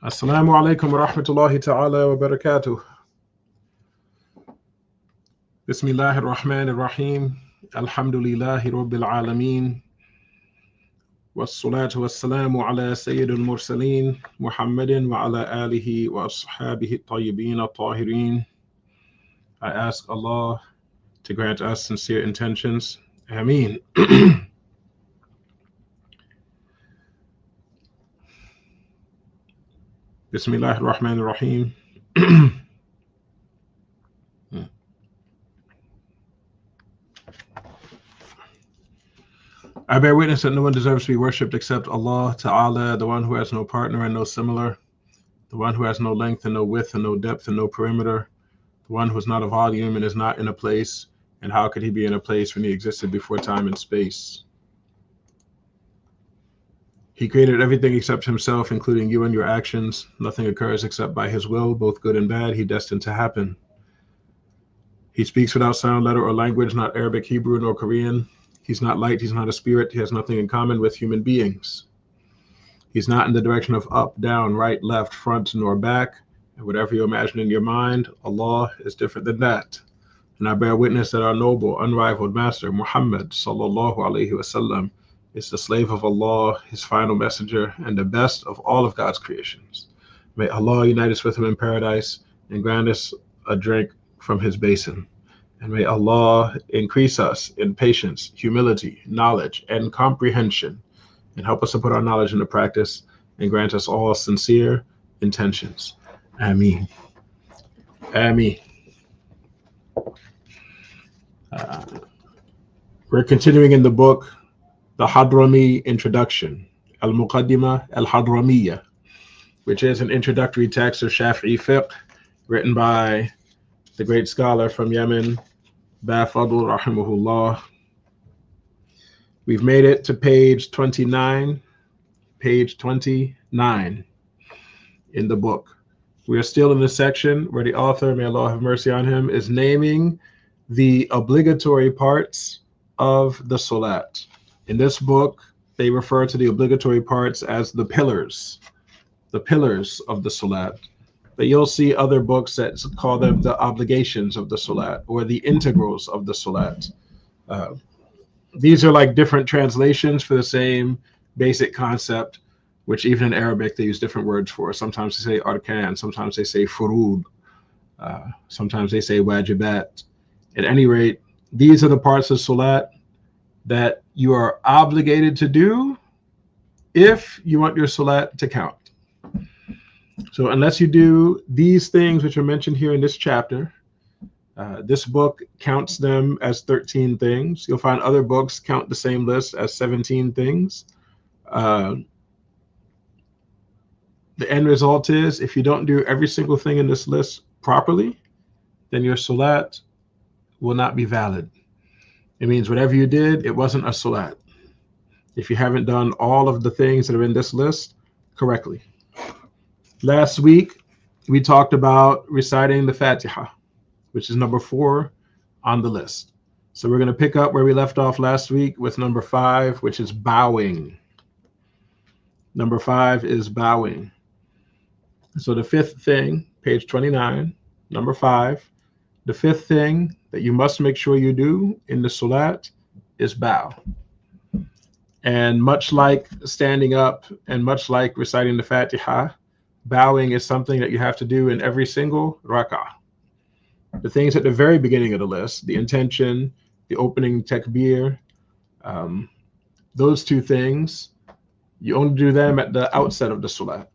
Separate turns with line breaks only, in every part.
Assalamu alaikum wa rahmatullahi ta'ala wa barakatuh. Bismillahir Rahmanir Rahim. Alhamdulillahi Rabbil Alameen. Wassalatu wassalamu ala Sayyidil Mursaleen Muhammadin wa ala alihi wa ashabihi tayyibin at-tahirin. I ask Allah to grant us sincere intentions. Ameen. Bismillahir Rahmanir Rahim. I bear witness that no one deserves to be worshipped except Allah Ta'ala, the one who has no partner and no similar, the one who has no length and no width and no depth and no perimeter, the one who is not a volume and is not in a place, and how could he be in a place when he existed before time and space? He created everything except himself, including you and your actions. Nothing occurs except by his will, both good and bad, he destined to happen. He speaks without sound, letter, or language, not Arabic, Hebrew, nor Korean. He's not light, he's not a spirit, he has nothing in common with human beings. He's not in the direction of up, down, right, left, front, nor back. And whatever you imagine in your mind, Allah is different than that. And I bear witness that our noble, unrivaled master, Muhammad sallallahu alaihi wasallam, is the slave of Allah, his final messenger, and the best of all of God's creations. May Allah unite us with him in paradise and grant us a drink from his basin. And may Allah increase us in patience, humility, knowledge, and comprehension, and help us to put our knowledge into practice and grant us all sincere intentions. Ameen. Ameen. We're continuing in the book, the Hadrami Introduction, Al-Muqaddimah Al-Hadramiyya, which is an introductory text of Shafi'i fiqh written by the great scholar from Yemen, Bafadul rahimahullah. We've made it to page 29 in the book. We are still in the section where the author, may Allah have mercy on him, is naming the obligatory parts of the salat. In this book, they refer to the obligatory parts as the pillars of the salat. But you'll see other books that call them the obligations of the salat or the integrals of the salat. These are like different translations for the same basic concept, which even in Arabic they use different words for. Sometimes they say arkan, sometimes they say furud, sometimes they say wajibat. At any rate, these are the parts of salat that you are obligated to do if you want your salat to count. So unless you do these things which are mentioned here in this chapter, this book counts them as 13 things. You'll find other books count the same list as 17 things. The end result is if you don't do every single thing in this list properly, then your salat will not be valid. It means whatever you did, it wasn't a salat if you haven't done all of the things that are in this list correctly. Last week, we talked about reciting the Fatiha, which is number 4 on the list. So we're going to pick up where we left off last week with number 5, which is bowing. Number 5 is bowing. So the 5th thing, page 29, number 5, the 5th thing that you must make sure you do in the salat is bow. And much like standing up and much like reciting the Fatiha, bowing is something that you have to do in every single rak'ah. The things at the very beginning of the list, the intention, the opening takbir, those two things, you only do them at the outset of the salat.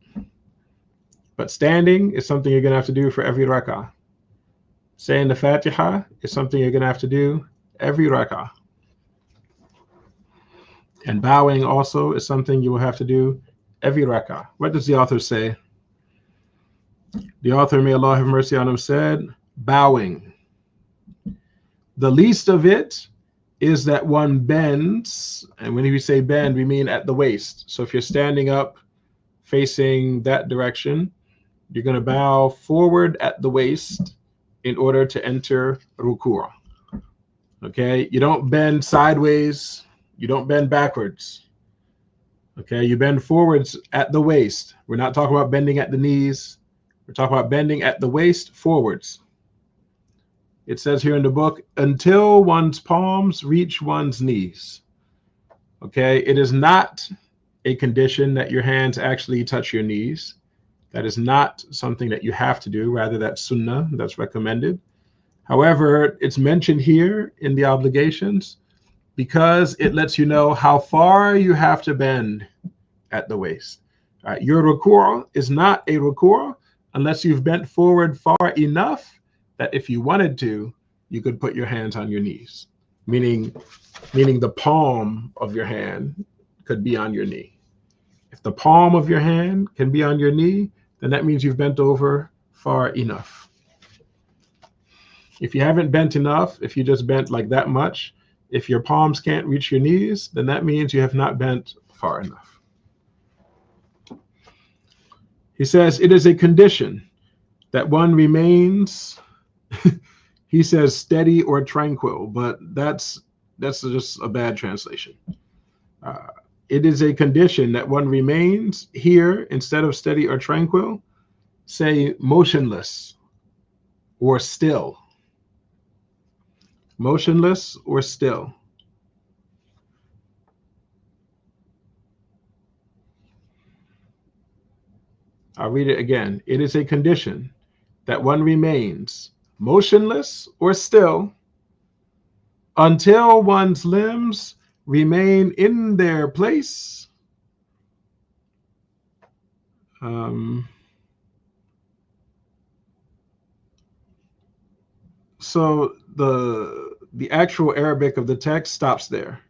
But standing is something you're going to have to do for every rak'ah. Saying the Fatiha is something you're going to have to do every rak'ah. And bowing also is something you will have to do every rak'ah. What does the author say? The author, may Allah have mercy on him, said, bowing. The least of it is that one bends, and when we say bend, we mean at the waist. So if you're standing up facing that direction, you're going to bow forward at the waist in order to enter ruku'. Okay, you don't bend sideways, you don't bend backwards. Okay, you bend forwards at the waist. We're not talking about bending at the knees. We're talking about bending at the waist forwards. It says here in the book, until one's palms reach one's knees. Okay, it is not a condition that your hands actually touch your knees. That is not something that you have to do. Rather, that's sunnah, that's recommended. However, it's mentioned here in the obligations because it lets you know how far you have to bend at the waist. All right, your ruku' is not a ruku' unless you've bent forward far enough that if you wanted to, you could put your hands on your knees, meaning the palm of your hand could be on your knee. If the palm of your hand can be on your knee, then that means you've bent over far enough. If you haven't bent enough, if you just bent like that much, if your palms can't reach your knees, then that means you have not bent far enough. He says, it is a condition that one remains, he says, steady or tranquil, but that's just a bad translation. It is a condition that one remains here instead of steady or tranquil, say motionless or still. Motionless or still. I'll read it again. It is a condition that one remains motionless or still until one's limbs remain in their place. So the actual Arabic of the text stops there.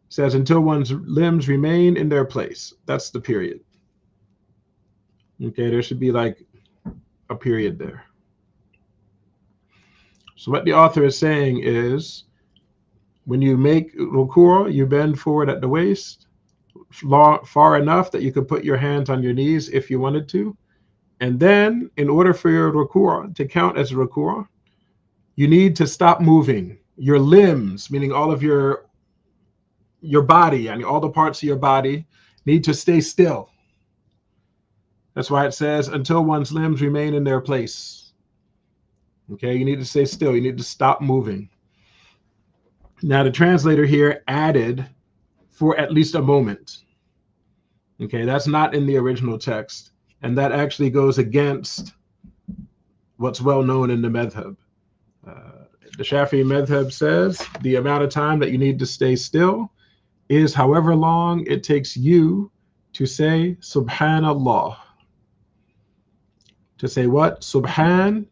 It says until one's limbs remain in their place. That's the period. Okay, there should be like a period there. So what the author is saying is, when you make ruku', you bend forward at the waist, far enough that you could put your hands on your knees if you wanted to. And then, in order for your ruku' to count as ruku', you need to stop moving. Your limbs, meaning all of your body, and all the parts of your body, need to stay still. That's why it says, until one's limbs remain in their place. Okay, you need to stay still. You need to stop moving. Now, the translator here added for at least a moment. Okay, that's not in the original text. And that actually goes against what's well known in the madhab. The Shafi'i madhab says the amount of time that you need to stay still is however long it takes you to say Subhanallah. To say what? Subhanallah.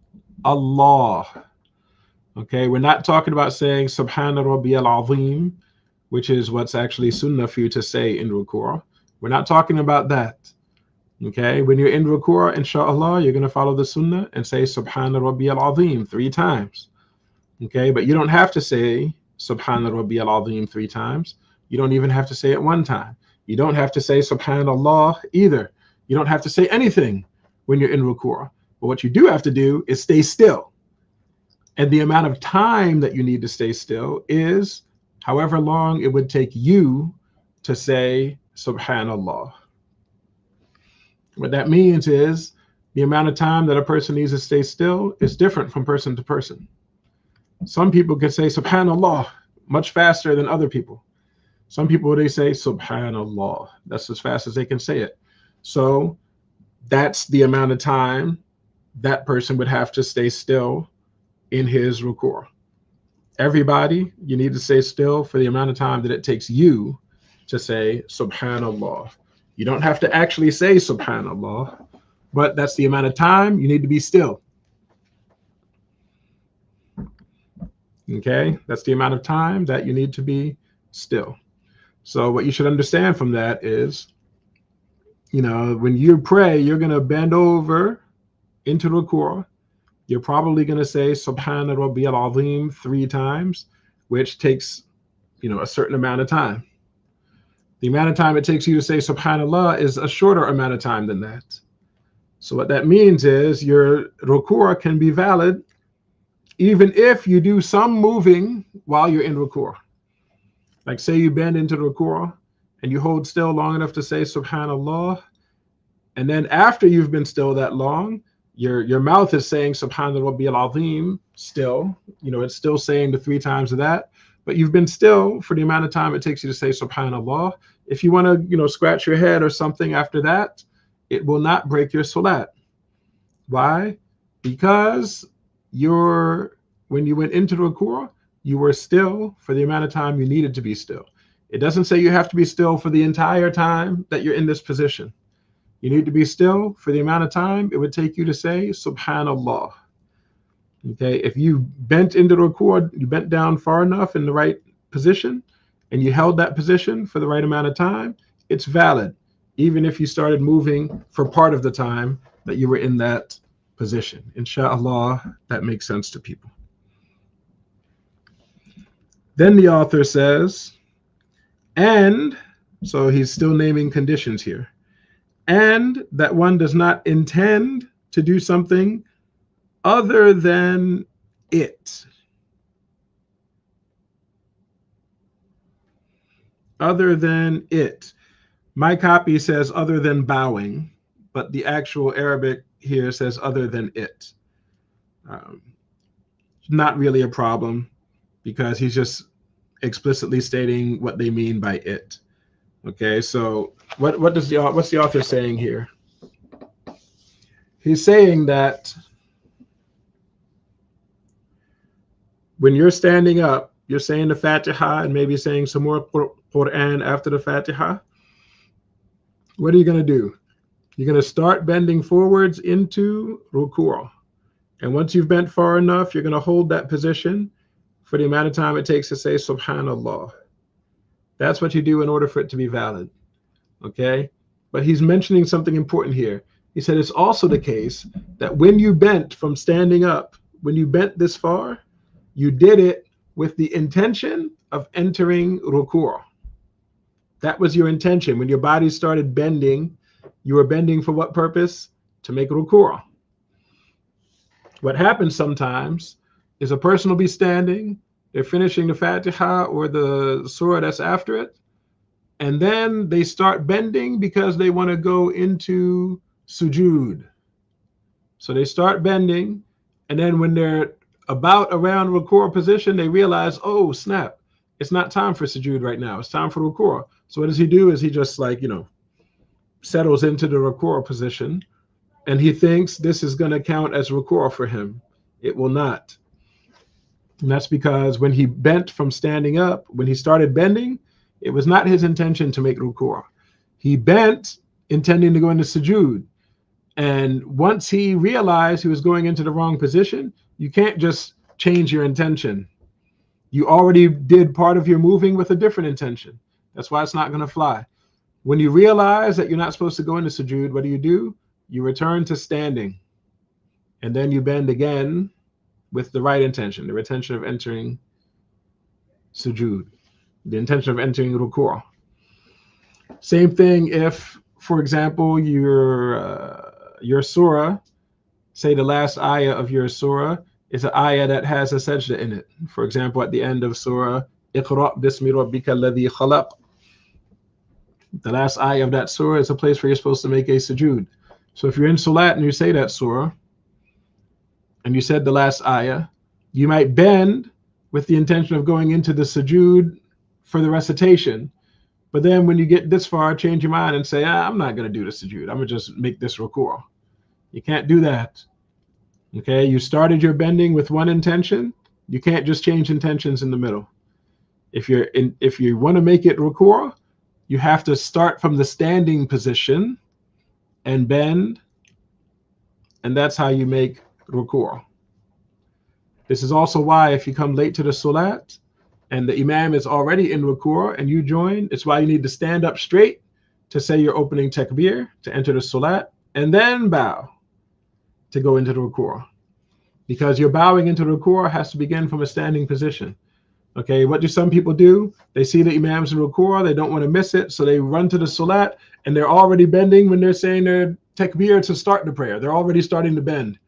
Okay, we're not talking about saying Subhana Rabbiyal Azim, which is what's actually sunnah for you to say in ruku'. We're not talking about that. Okay, when you're in ruku', inshallah, you're going to follow the sunnah and say Subhana Rabbiyal Azim 3 times. Okay, but you don't have to say Subhana Rabbiyal Azim 3 times. You don't even have to say it 1 time. You don't have to say Subhanallah either. You don't have to say anything when you're in ruku'. But what you do have to do is stay still. And the amount of time that you need to stay still is however long it would take you to say Subhanallah. What that means is the amount of time that a person needs to stay still is different from person to person. Some people can say Subhanallah much faster than other people. Some people, they say Subhanallah. That's as fast as they can say it. So that's the amount of time that person would have to stay still in his ruku'. Everybody, you need to stay still for the amount of time that it takes you to say Subhanallah. You don't have to actually say Subhanallah, but that's the amount of time you need to be still. Okay, that's the amount of time that you need to be still. So what you should understand from that is, when you pray, you're going to bend over into ruku'. You're probably going to say Subhana Rabbiyal Azim 3 times, which takes, a certain amount of time. The amount of time it takes you to say Subhanallah is a shorter amount of time than that. So what that means is your ruku' can be valid even if you do some moving while you're in ruku'. Like say you bend into ruku' and you hold still long enough to say Subhanallah, and then after you've been still that long, your mouth is saying Subhana Rabbiyal Azim still. It's still saying the 3 times of that, but you've been still for the amount of time it takes you to say Subhanallah. If you want to, scratch your head or something after that, it will not break your salat. Why? Because when you went into the ruku', you were still for the amount of time you needed to be still. It doesn't say you have to be still for the entire time that you're in this position. You need to be still for the amount of time it would take you to say Subhanallah. Okay, if you bent into the ruku', you bent down far enough in the right position, and you held that position for the right amount of time, it's valid, even if you started moving for part of the time that you were in that position. Inshallah, that makes sense to people. Then the author says, and so he's still naming conditions here, and that one does not intend to do something other than it. Other than it. My copy says other than bowing, but the actual Arabic here says other than it. Not really a problem, because he's just explicitly stating what they mean by it. Okay, so what's the author saying here? He's saying that when you're standing up, you're saying the Fatiha and maybe saying some more Quran after the Fatiha. What are you going to do? You're going to start bending forwards into ruku'. And once you've bent far enough, you're going to hold that position for the amount of time it takes to say Subhanallah. That's what you do in order for it to be valid. Okay? But he's mentioning something important here. He said it's also the case that when you bent from standing up, when you bent this far, you did it with the intention of entering ruku'. That was your intention. When your body started bending, you were bending for what purpose? To make ruku'. What happens sometimes is a person will be standing, they're finishing the Fatiha or the surah that's after it, and then they start bending because they want to go into sujood. So they start bending, and then when they're about around ruku' position, they realize, oh snap, it's not time for sujood right now, it's time for ruku'. So what does he do is he just settles into the ruku' position, and he thinks this is going to count as ruku' for him. It will not. And that's because when he bent from standing up, when he started bending, it was not his intention to make ruku'. He bent intending to go into sujood. And once he realized he was going into the wrong position, you can't just change your intention. You already did part of your moving with a different intention. That's why it's not going to fly. When you realize that you're not supposed to go into sujood, what do? You return to standing. And then you bend again with the right intention, the intention of entering sujood, the intention of entering ruku'. Same thing if, for example, your surah, say the last ayah of your surah is an ayah that has a sajda in it. For example, at the end of surah, Iqra' bismi rabbika alladhi khalaq. The last ayah of that surah is a place where you're supposed to make a sujood. So if you're in salat and you say that surah, and you said the last ayah, you might bend with the intention of going into the sujood for the recitation. But then when you get this far, change your mind and say, I'm not going to do the sujood. I'm going to just make this ruku'. You can't do that. Okay, you started your bending with one intention. You can't just change intentions in the middle. If you want to make it ruku', you have to start from the standing position and bend, and that's how you make ruku'. This is also why if you come late to the salat and the imam is already in ruku' and you join, it's why you need to stand up straight to say your opening takbir, to enter the salat, and then bow to go into the ruku'. Because your bowing into the ruku' has to begin from a standing position. Okay, what do some people do? They see the imam's in ruku', they don't want to miss it, so they run to the salat and they're already bending when they're saying their takbir to start the prayer. They're already starting to bend.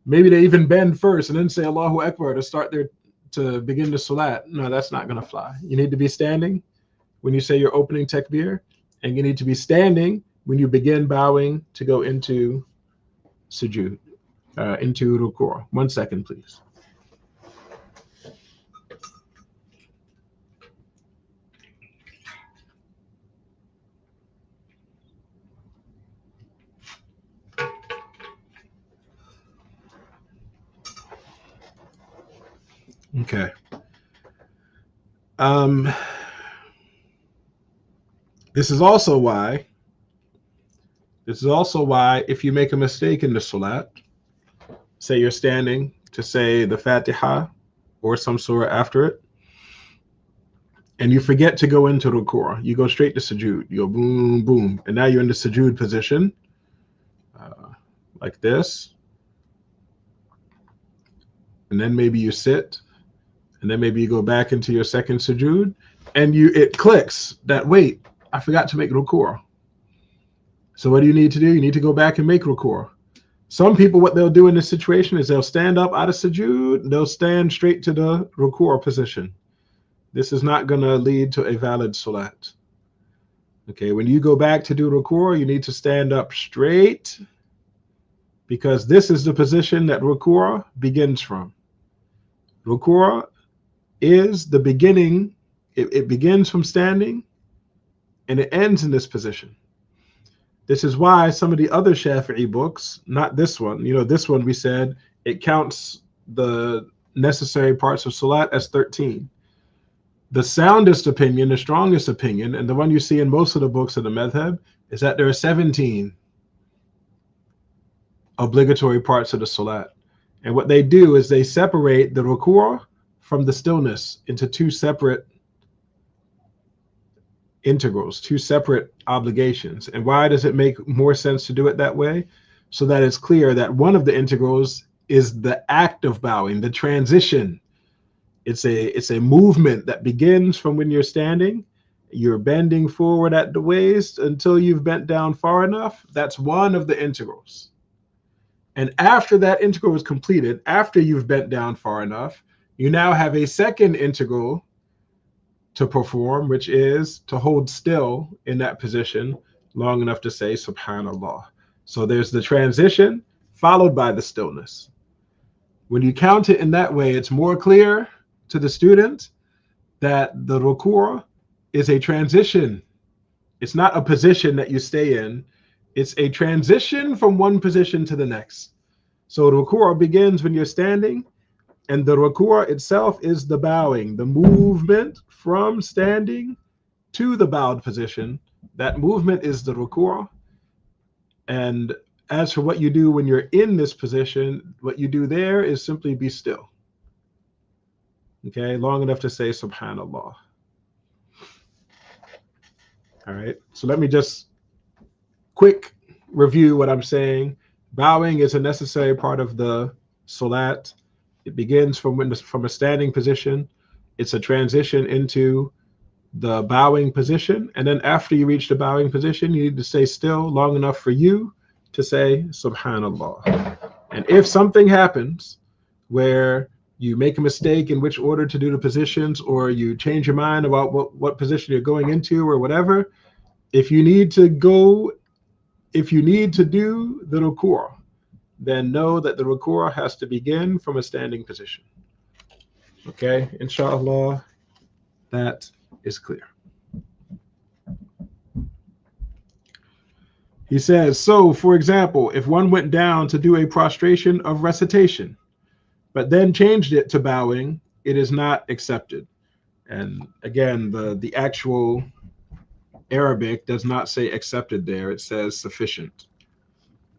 Maybe they even bend first and then say Allahu Akbar to begin the salat. No, that's not going to fly. You need to be standing when you say your opening takbir, and you need to be standing when you begin bowing to go into sujood, into ruku'. 1 second, please. Okay. This is also why if you make a mistake in the salat, say you're standing to say the Fatiha or some surah after it, and you forget to go into ruku', you go straight to sujood. You go boom, boom, and now you're in the sujood position, like this, and then maybe you sit, and then maybe you go back into your second sujood, and it clicks that, wait, I forgot to make ruku'. So what do you need to do? You need to go back and make ruku'. Some people, what they'll do in this situation is they'll stand up out of sujood, they'll stand straight to the ruku' position. This is not going to lead to a valid salat. Okay, when you go back to do ruku', you need to stand up straight, because this is the position that ruku' begins from. Ruku' is the beginning. It begins from standing, and it ends in this position. This is why some of the other Shafi'i books, not this one, this one we said it counts the necessary parts of salat as 13. The soundest opinion, the strongest opinion, and the one you see in most of the books of the madhab, is that there are 17 obligatory parts of the salat. And what they do is they separate the ruku' from the stillness into two separate integrals, two separate obligations. And why does it make more sense to do it that way? So that it's clear that one of the integrals is the act of bowing, the transition. It's a movement that begins from when you're standing. You're bending forward at the waist until you've bent down far enough. That's one of the integrals. And after that integral is completed, after you've bent down far enough, you now have a second integral to perform, which is to hold still in that position long enough to say subhanallah. So there's the transition followed by the stillness. When you count it in that way, it's more clear to the student that the ruku' is a transition. It's not a position that you stay in. It's a transition from one position to the next. So ruku' begins when you're standing, and the ruku' itself is the bowing, the movement from standing to the bowed position. That movement is the ruku'. And as for what you do when you're in this position, what you do there is simply be still. Okay, long enough to say subhanallah. All right, so let me just quick review what I'm saying. Bowing is a necessary part of the salat. It begins from a standing position. It's a transition into the bowing position. And then after you reach the bowing position, you need to stay still long enough for you to say subhanallah. And if something happens where you make a mistake in which order to do the positions, or you change your mind about what position you're going into or whatever, if you need to do the ruku', then know that the ruku' has to begin from a standing position. Okay, inshallah, that is clear. He says, so for example, if one went down to do a prostration of recitation, but then changed it to bowing, it is not accepted. And again, the actual Arabic does not say accepted there, it says sufficient.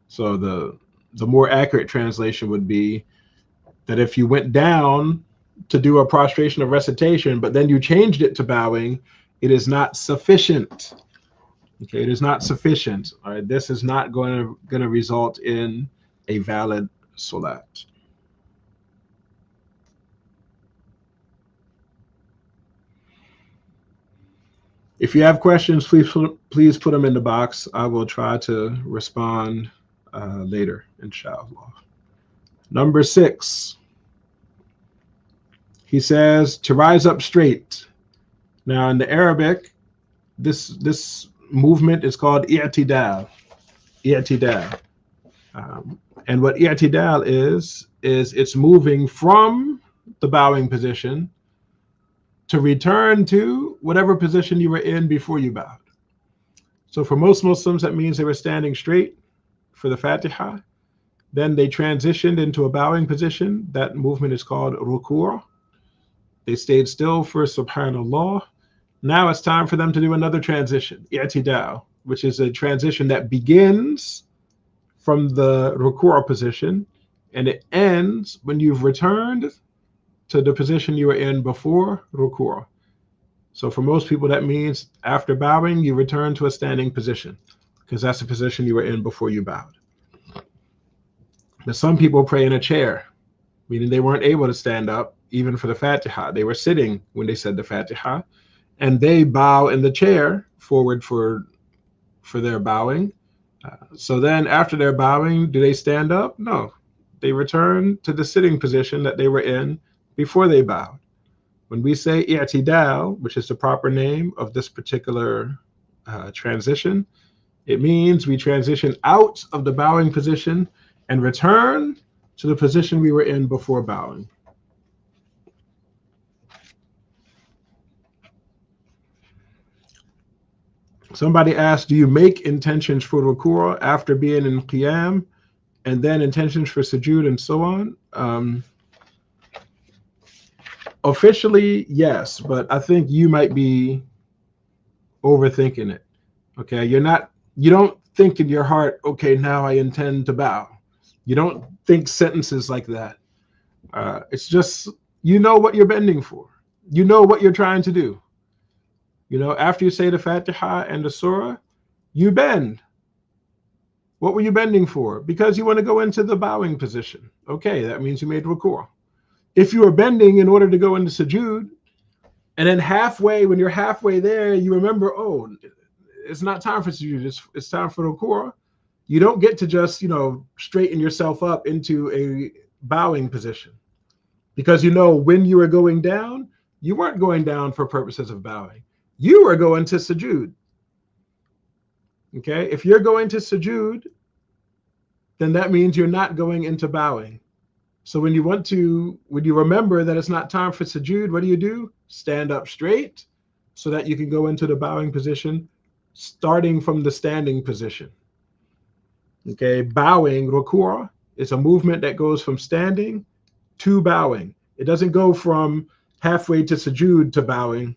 So the more accurate translation would be that if you went down to do a prostration of recitation, but then you changed it to bowing, it is not sufficient. Okay, it is not sufficient. All right, this is not going to result in a valid salat. If you have questions, please put them in the box. I will try to respond later, inshallah. Number 6. He says to rise up straight. Now in the Arabic, this movement is called i'tidal. I'tidal. And what i'tidal is it's moving from the bowing position to return to whatever position you were in before you bowed. So for most Muslims, that means they were standing straight for the Fatiha. Then they transitioned into a bowing position. That movement is called ruku'. They stayed still for Subhanallah. Now it's time for them to do another transition, i'tidal, which is a transition that begins from the ruku' position and it ends when you've returned to the position you were in before ruku'. So for most people, that means after bowing, you return to a standing position because that's the position you were in before you bowed. But some people pray in a chair, meaning they weren't able to stand up even for the Fatiha. They were sitting when they said the Fatiha, and they bow in the chair forward for their bowing. So then after their bowing, do they stand up? No. They return to the sitting position that they were in before they bowed. When we say i'tidal, which is the proper name of this particular transition, it means we transition out of the bowing position and return to the position we were in before bowing. Somebody asked, do you make intentions for ruku' after being in qiyam and then intentions for sujood and so on? Officially, yes, but I think you might be overthinking it. Okay, you don't think in your heart, okay, now I intend to bow. You don't think sentences like that. It's just, you know what you're bending for. You know what you're trying to do. You know, after you say the Fatiha and the Surah, you bend. What were you bending for? Because you want to go into the bowing position. Okay, that means you made ruku'. If you are bending in order to go into sujood, and then halfway, when you're halfway there, you remember, oh, it's not time for sujood, it's time for ruku'. You don't get to just, straighten yourself up into a bowing position. Because when you were going down, you weren't going down for purposes of bowing. You were going to sujood. Okay, if you're going to sujood, then that means you're not going into bowing. So when you remember that it's not time for sujood, what do? Stand up straight so that you can go into the bowing position, starting from the standing position. Okay, bowing, ruku', is a movement that goes from standing to bowing. It doesn't go from halfway to sujood to bowing.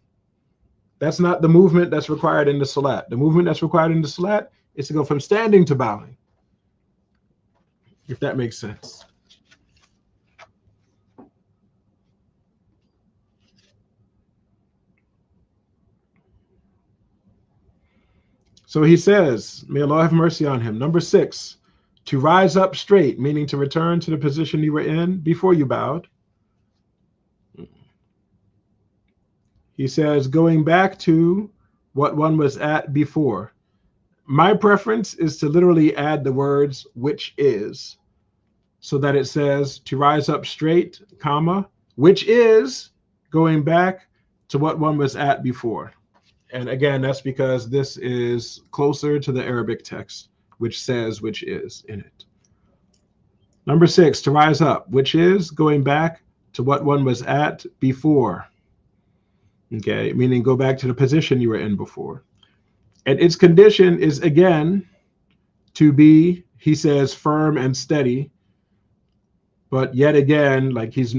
That's not the movement that's required in the salat. The movement that's required in the salat is to go from standing to bowing, if that makes sense. So he says, may Allah have mercy on him. Number 6, to rise up straight, meaning to return to the position you were in before you bowed. He says, going back to what one was at before. My preference is to literally add the words, which is, so that it says to rise up straight, comma, which is going back to what one was at before. And again, that's because this is closer to the Arabic text, which says which is in it. Number 6, to rise up, which is going back to what one was at before. Okay, meaning go back to the position you were in before. And its condition is, again, to be, he says, firm and steady. But yet again, like he's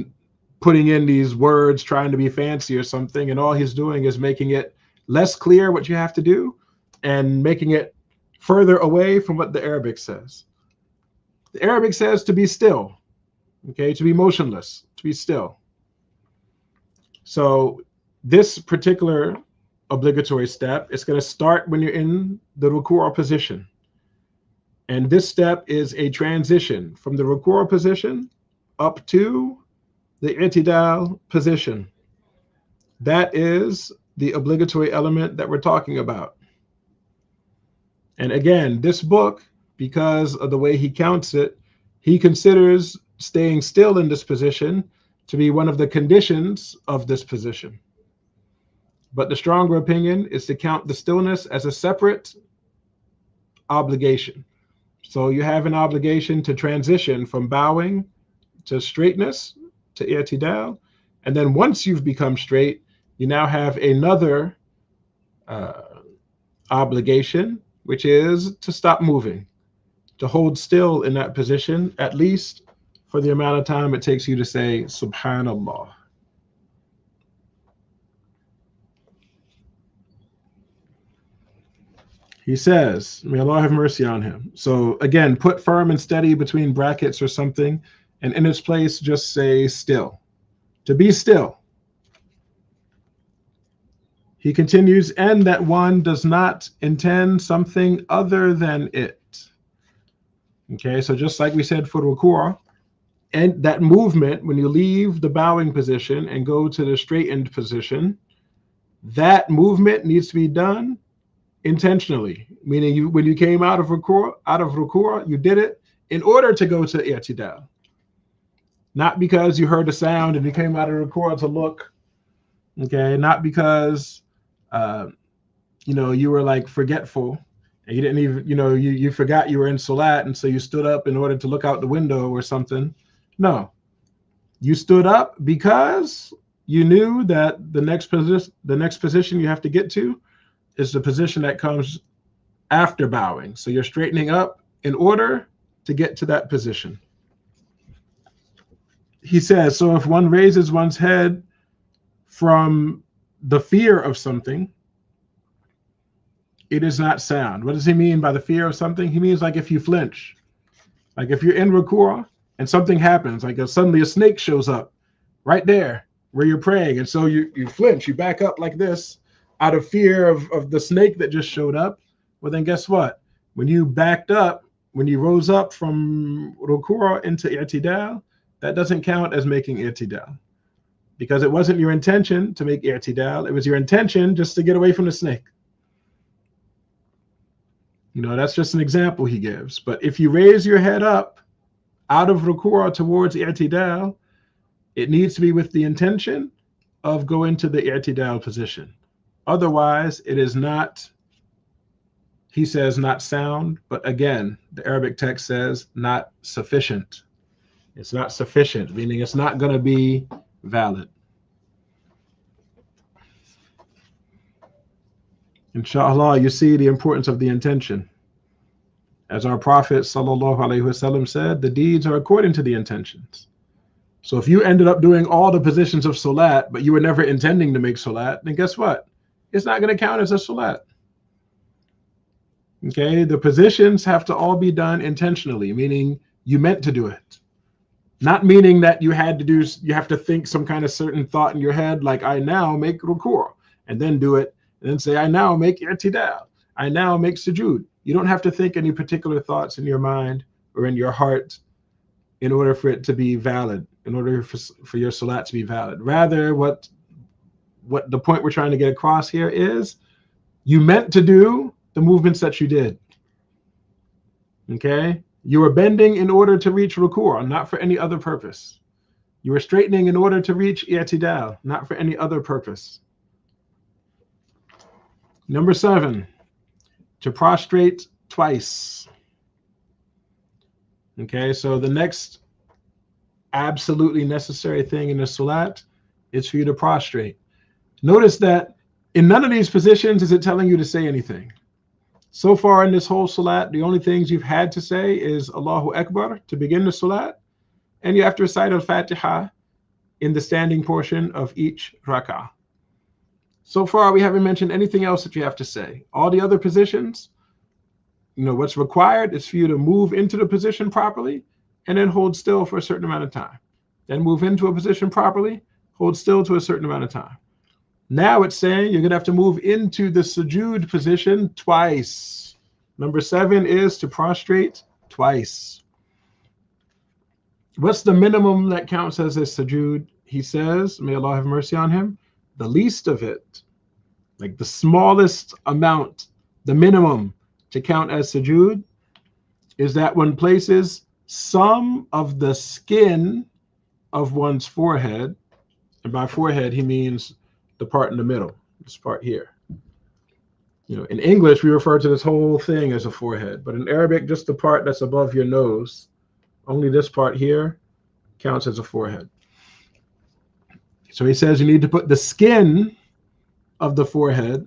putting in these words, trying to be fancy or something, and all he's doing is making it less clear what you have to do and making it further away from what the Arabic says. The Arabic says to be still, okay, to be motionless, to be still. So this particular obligatory step is going to start when you're in the ruku' position. And this step is a transition from the ruku' position up to the i'tidal position. That is the obligatory element that we're talking about. And again, this book, because of the way he counts it, he considers staying still in this position to be one of the conditions of this position. But the stronger opinion is to count the stillness as a separate obligation. So you have an obligation to transition from bowing to straightness, to i'tidal. And then once you've become straight, you now have another obligation, which is to stop moving, to hold still in that position, at least for the amount of time it takes you to say, Subhanallah. He says, may Allah have mercy on him. So again, put firm and steady between brackets or something, and in its place, just say still. To be still. He continues, and that one does not intend something other than it. Okay, so just like we said for ruku', and that movement, when you leave the bowing position and go to the straightened position, that movement needs to be done intentionally, meaning when you came out of ruku', you did it in order to go to i'tidal, not because you heard a sound and you came out of ruku' to look. Okay, not because you were like forgetful and you didn't even you forgot you were in salat and so you stood up in order to look out the window or something. No, you stood up because you knew that the next position you have to get to is the position that comes after bowing. So you're straightening up in order to get to that position. He says, so if one raises one's head from the fear of something, it is not sound. What does he mean by the fear of something? He means like if you flinch, like if you're in ruku' and something happens, like if suddenly a snake shows up right there where you're praying, and so you flinch, you back up like this out of fear of the snake that just showed up. Well, then guess what? When you backed up, when you rose up from ruku' into i'tidal, that doesn't count as making i'tidal, because it wasn't your intention to make i'tidal. It was your intention just to get away from the snake. That's just an example he gives. But if you raise your head up out of ruku' towards i'tidal, it needs to be with the intention of going to the i'tidal position. Otherwise, it is not, he says, not sound, but again, the Arabic text says not sufficient. It's not sufficient, meaning it's not going to be valid. Inshallah, you see the importance of the intention. As our Prophet ﷺ said, the deeds are according to the intentions. So if you ended up doing all the positions of salat, but you were never intending to make salat, then guess what? It's not going to count as a salat. Okay, the positions have to all be done intentionally, meaning you meant to do it. Not meaning that you have to think some kind of certain thought in your head, like I now make ruku', and then do it, and then say I now make i'tidal, I now make sujood. You don't have to think any particular thoughts in your mind or in your heart in order for it to be valid, in order for your salat to be valid. Rather, what the point we're trying to get across here is you meant to do the movements that you did. Okay? You were bending in order to reach ruku', not for any other purpose. You were straightening in order to reach i'tidal, not for any other purpose. Number 7, to prostrate twice. Okay, so the next absolutely necessary thing in the salat is for you to prostrate. Notice that in none of these positions is it telling you to say anything. So far in this whole salat, the only things you've had to say is Allahu Akbar to begin the salat, and you have to recite al-Fatiha in the standing portion of each rak'ah. So far, we haven't mentioned anything else that you have to say. All the other positions, what's required is for you to move into the position properly and then hold still for a certain amount of time. Then move into a position properly, hold still to a certain amount of time. Now it's saying you're going to have to move into the sujood position twice. Number 7 is to prostrate twice. What's the minimum that counts as a sujood? He says, may Allah have mercy on him, the least of it, like the smallest amount, the minimum to count as sujood is that one places some of the skin of one's forehead, and by forehead he means the part in the middle, this part here. In English, we refer to this whole thing as a forehead, but in Arabic, just the part that's above your nose, only this part here counts as a forehead. So he says you need to put the skin of the forehead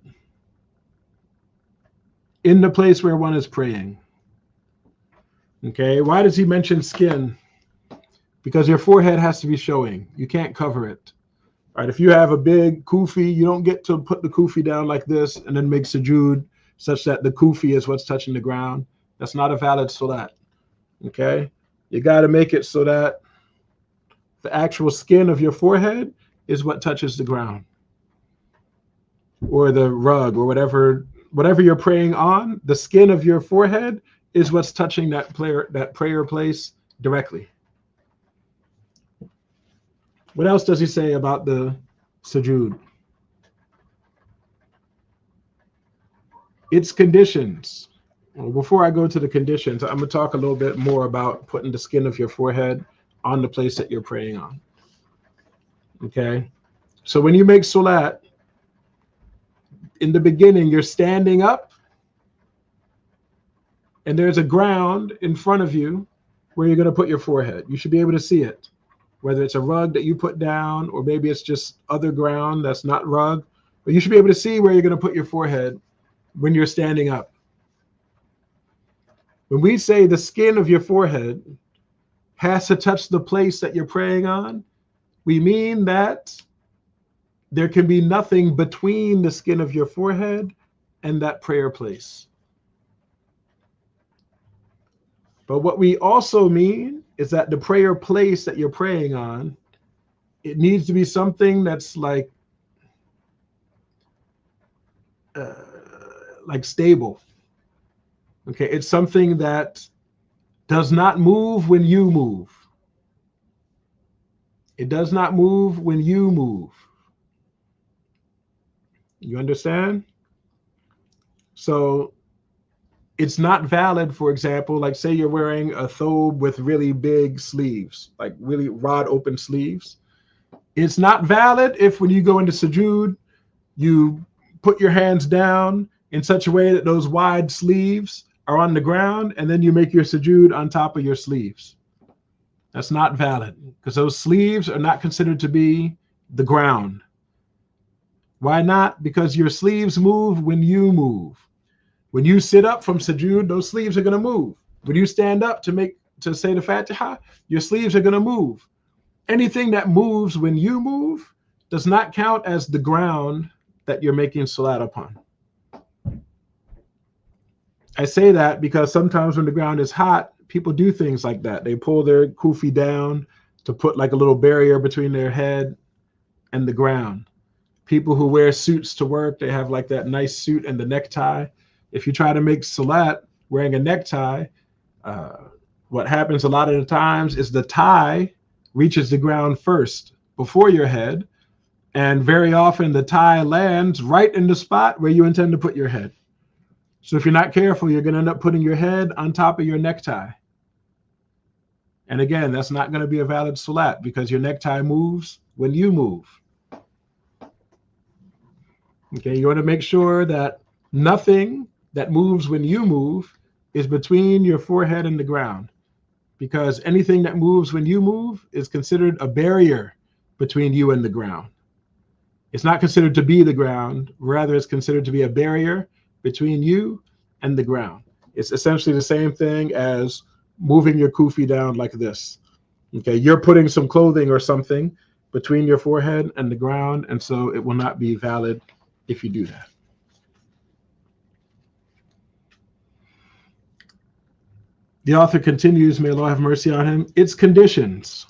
in the place where one is praying. Okay, why does he mention skin? Because your forehead has to be showing. You can't cover it. All right, if you have a big kufi, you don't get to put the kufi down like this and then make sujood such that the kufi is what's touching the ground. That's not a valid salat. Okay, you got to make it so that the actual skin of your forehead is what touches the ground or the rug or whatever you're praying on. The skin of your forehead is what's touching that prayer place directly. What else does he say about the sujood? Its conditions. Well, before I go to the conditions, I'm going to talk a little bit more about putting the skin of your forehead on the place that you're praying on. Okay? So when you make salat, in the beginning, you're standing up, and there's a ground in front of you where you're going to put your forehead. You should be able to see it, whether it's a rug that you put down, or maybe it's just other ground that's not rug, but you should be able to see where you're going to put your forehead when you're standing up. When we say the skin of your forehead has to touch the place that you're praying on, we mean that there can be nothing between the skin of your forehead and that prayer place. But what we also mean is that the prayer place that you're praying on, it needs to be something that's like stable. Okay, it's something that does not move when you move. It does not move when you move. You understand? So it's not valid, for example, like say you're wearing a thobe with really big sleeves, like really wide open sleeves. It's not valid if when you go into sujood, you put your hands down in such a way that those wide sleeves are on the ground, and then you make your sujood on top of your sleeves. That's not valid, because those sleeves are not considered to be the ground. Why not? Because your sleeves move when you move. When you sit up from sujood, those sleeves are going to move. When you stand up to say the Fatiha, your sleeves are going to move. Anything that moves when you move does not count as the ground that you're making salat upon. I say that because sometimes when the ground is hot, people do things like that. They pull their kufi down to put like a little barrier between their head and the ground. People who wear suits to work, they have like that nice suit and the necktie. If you try to make salat wearing a necktie, what happens a lot of the times is the tie reaches the ground first before your head. And very often the tie lands right in the spot where you intend to put your head. So if you're not careful, you're going to end up putting your head on top of your necktie. And again, that's not going to be a valid salat because your necktie moves when you move. Okay, you want to make sure that nothing that moves when you move is between your forehead and the ground, because anything that moves when you move is considered a barrier between you and the ground. It's not considered to be the ground, rather it's considered to be a barrier between you and the ground. It's essentially the same thing as moving your kufi down like this. Okay, you're putting some clothing or something between your forehead and the ground, and so it will not be valid if you do that. The author continues, may Allah have mercy on him, its conditions.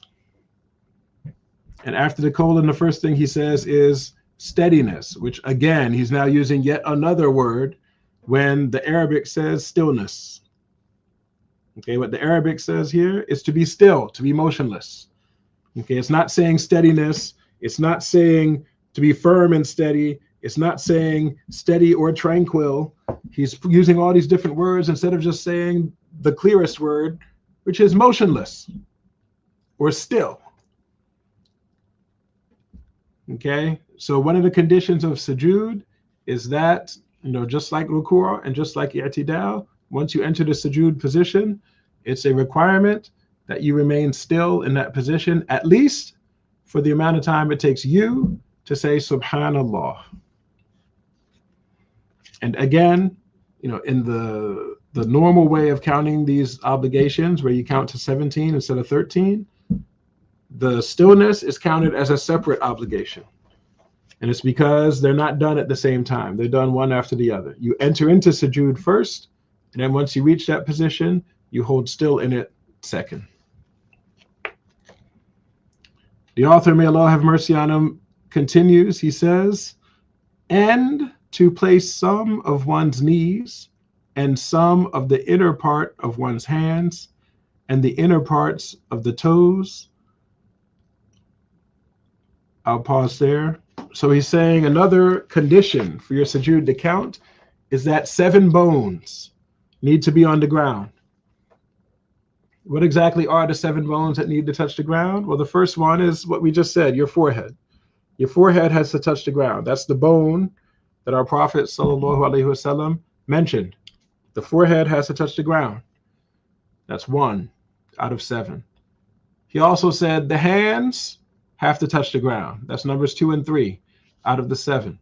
And after the colon, the first thing he says is steadiness, which again, he's now using yet another word when the Arabic says stillness. Okay, what the Arabic says here is to be still, to be motionless. Okay, it's not saying steadiness. It's not saying to be firm and steady. It's not saying steady or tranquil. He's using all these different words instead of just saying the clearest word, which is motionless or still. Okay, So one of the conditions of sujood is that, just like ruku' and just like i'tidal, once you enter the sujood position, it's a requirement that you remain still in that position, at least for the amount of time it takes you to say subhanallah. And again, in the normal way of counting these obligations, where you count to 17 instead of 13, the stillness is counted as a separate obligation. And it's because they're not done at the same time. They're done one after the other. You enter into sujood first, and then once you reach that position, you hold still in it second. The author, may Allah have mercy on him, continues. He says, and to place some of one's knees and some of the inner part of one's hands and the inner parts of the toes. I'll pause there. So he's saying another condition for your sujood to count is that 7 bones need to be on the ground. What exactly are the 7 bones that need to touch the ground? Well, the first one is what we just said, your forehead. Your forehead has to touch the ground. That's the bone that our Prophet ﷺ mentioned. The forehead has to touch the ground. That's 1 out of 7. He also said the hands have to touch the ground. That's numbers 2 and 3 out of the 7.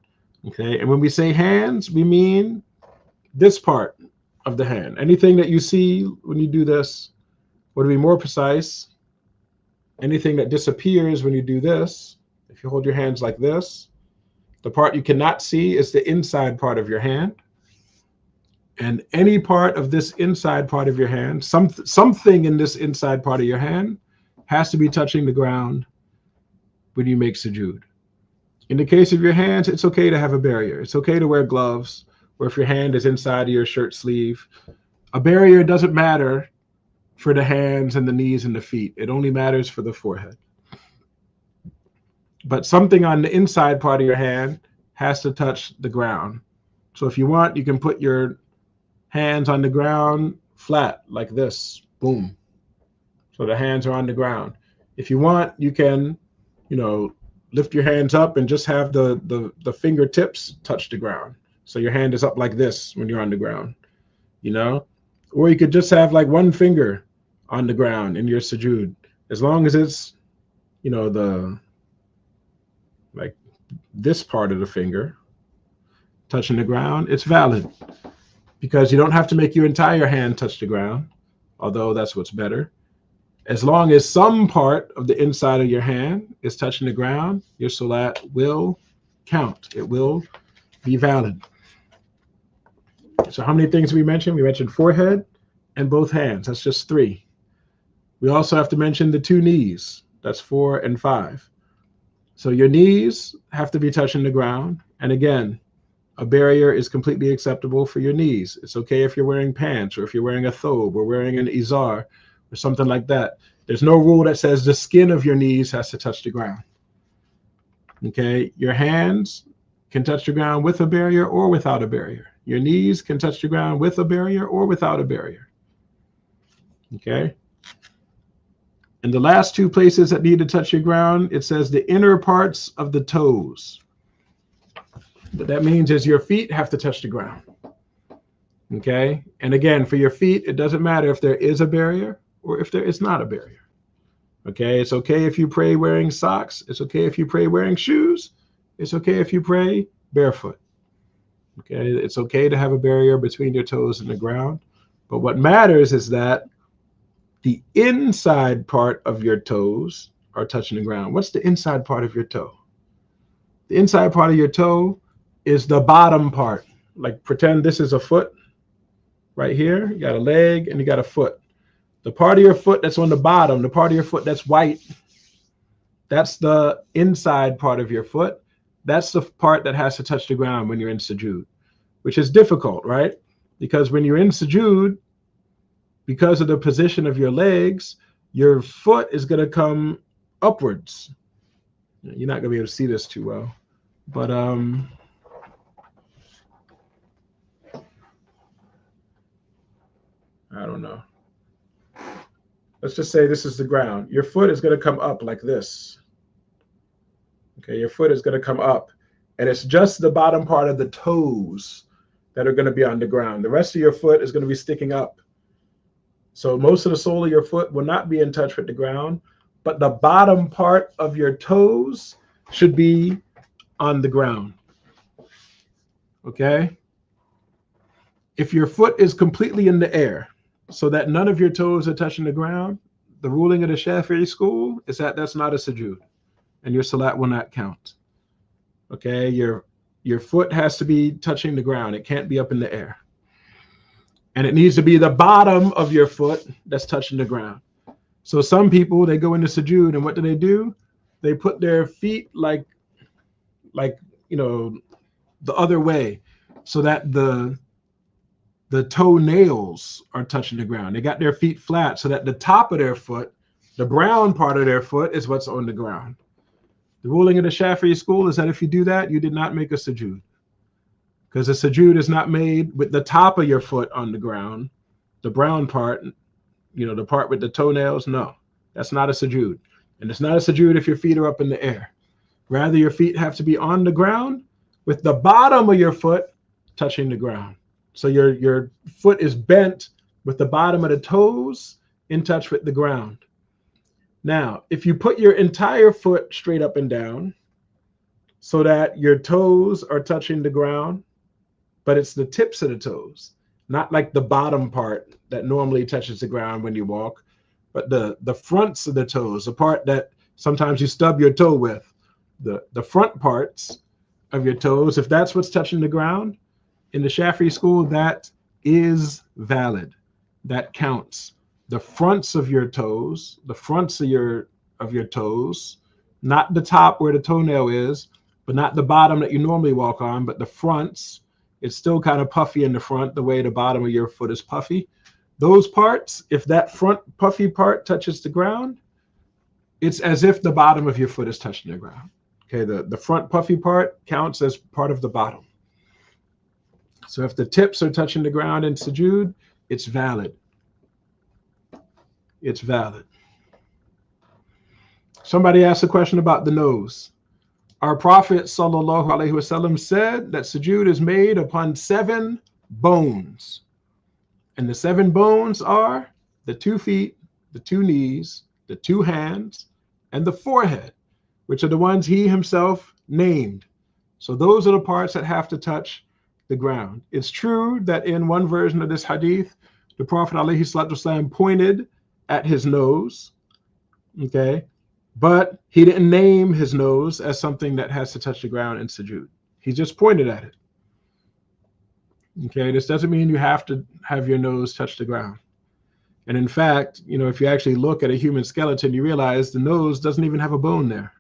Okay, and when we say hands, we mean this part of the hand. Anything that you see when you do this, or to be more precise, anything that disappears when you do this, if you hold your hands like this, the part you cannot see is the inside part of your hand. And any part of this inside part of your hand, something in this inside part of your hand has to be touching the ground when you make sujood. In the case of your hands, it's okay to have a barrier. It's okay to wear gloves, or if your hand is inside of your shirt sleeve. A barrier doesn't matter for the hands and the knees and the feet. It only matters for the forehead. But something on the inside part of your hand has to touch the ground. So if you want, you can put your hands on the ground flat like this, boom. So the hands are on the ground. If you want, you can, lift your hands up and just have the fingertips touch the ground. So your hand is up like this when you're on the ground, Or you could just have like one finger on the ground in your sujood. As long as it's, like this part of the finger touching the ground, it's valid, because you don't have to make your entire hand touch the ground, although that's what's better. As long as some part of the inside of your hand is touching the ground, your salat will count. It will be valid. So how many things we mentioned? We mentioned forehead and both hands. That's just 3. We also have to mention the 2 knees. That's 4 and 5. So your knees have to be touching the ground. And again, a barrier is completely acceptable for your knees. It's okay if you're wearing pants, or if you're wearing a thobe, or wearing an izar, or something like that. There's no rule that says the skin of your knees has to touch the ground. Okay, your hands can touch the ground with a barrier or without a barrier. Your knees can touch the ground with a barrier or without a barrier. Okay. And the last 2 places that need to touch your ground, it says the inner parts of the toes. What that means is your feet have to touch the ground. Okay. And again, for your feet, it doesn't matter if there is a barrier or if there is not a barrier. Okay. It's okay if you pray wearing socks. It's okay if you pray wearing shoes. It's okay if you pray barefoot. Okay. It's okay to have a barrier between your toes and the ground. But what matters is that the inside part of your toes are touching the ground. What's the inside part of your toe? The inside part of your toe is the bottom part. Like pretend this is a foot right here. You got a leg and you got a foot. The part of your foot that's on the bottom, the part of your foot that's white, that's the inside part of your foot. That's the part that has to touch the ground when you're in sujood, which is difficult, right? Because when you're in sujood, because of the position of your legs, your foot is going to come upwards. You're not going to be able to see this too well, but I don't know. Let's just say this is the ground. Your foot is going to come up like this. Okay, your foot is going to come up, and it's just the bottom part of the toes that are going to be on the ground. The rest of your foot is going to be sticking up. So most of the sole of your foot will not be in touch with the ground, but the bottom part of your toes should be on the ground. Okay? If your foot is completely in the air, so that none of your toes are touching the ground, the ruling of the Shafi'i school is that that's not a sujood, and your salat will not count. Okay? Your foot has to be touching the ground. It can't be up in the air. And it needs to be the bottom of your foot that's touching the ground. So some people, they go into sujood, and what do? They put their feet like the other way, so that the toenails are touching the ground. They got their feet flat so that the top of their foot, the brown part of their foot, is what's on the ground. The ruling of the Shafi'i school is that if you do that, you did not make a sujood. Because a sujood is not made with the top of your foot on the ground, the brown part, the part with the toenails. No, that's not a sujood. And it's not a sujood if your feet are up in the air. Rather, your feet have to be on the ground with the bottom of your foot touching the ground. So your foot is bent with the bottom of the toes in touch with the ground. Now, if you put your entire foot straight up and down so that your toes are touching the ground, but it's the tips of the toes, not like the bottom part that normally touches the ground when you walk, but the fronts of the toes, the part that sometimes you stub your toe with, the front parts of your toes, if that's what's touching the ground, in the Shafi'i school, that is valid. That counts. The fronts of your toes, the fronts of your toes, not the top where the toenail is, but not the bottom that you normally walk on, but the fronts. It's still kind of puffy in the front, the way the bottom of your foot is puffy. Those parts, if that front puffy part touches the ground, it's as if the bottom of your foot is touching the ground. Okay, the front puffy part counts as part of the bottom. So if the tips are touching the ground in sujood, it's valid. It's valid. Somebody asked a question about the nose. Our Prophet ﷺ said that sujood is made upon 7 bones. And the 7 bones are the 2 feet, the 2 knees, the 2 hands, and the forehead, which are the ones he himself named. So those are the parts that have to touch the ground. It's true that in one version of this hadith, the Prophet ﷺ pointed at his nose, okay? But he didn't name his nose as something that has to touch the ground in sujood. He just pointed at it. Okay, this doesn't mean you have to have your nose touch the ground. And in fact, if you actually look at a human skeleton, you realize the nose doesn't even have a bone there.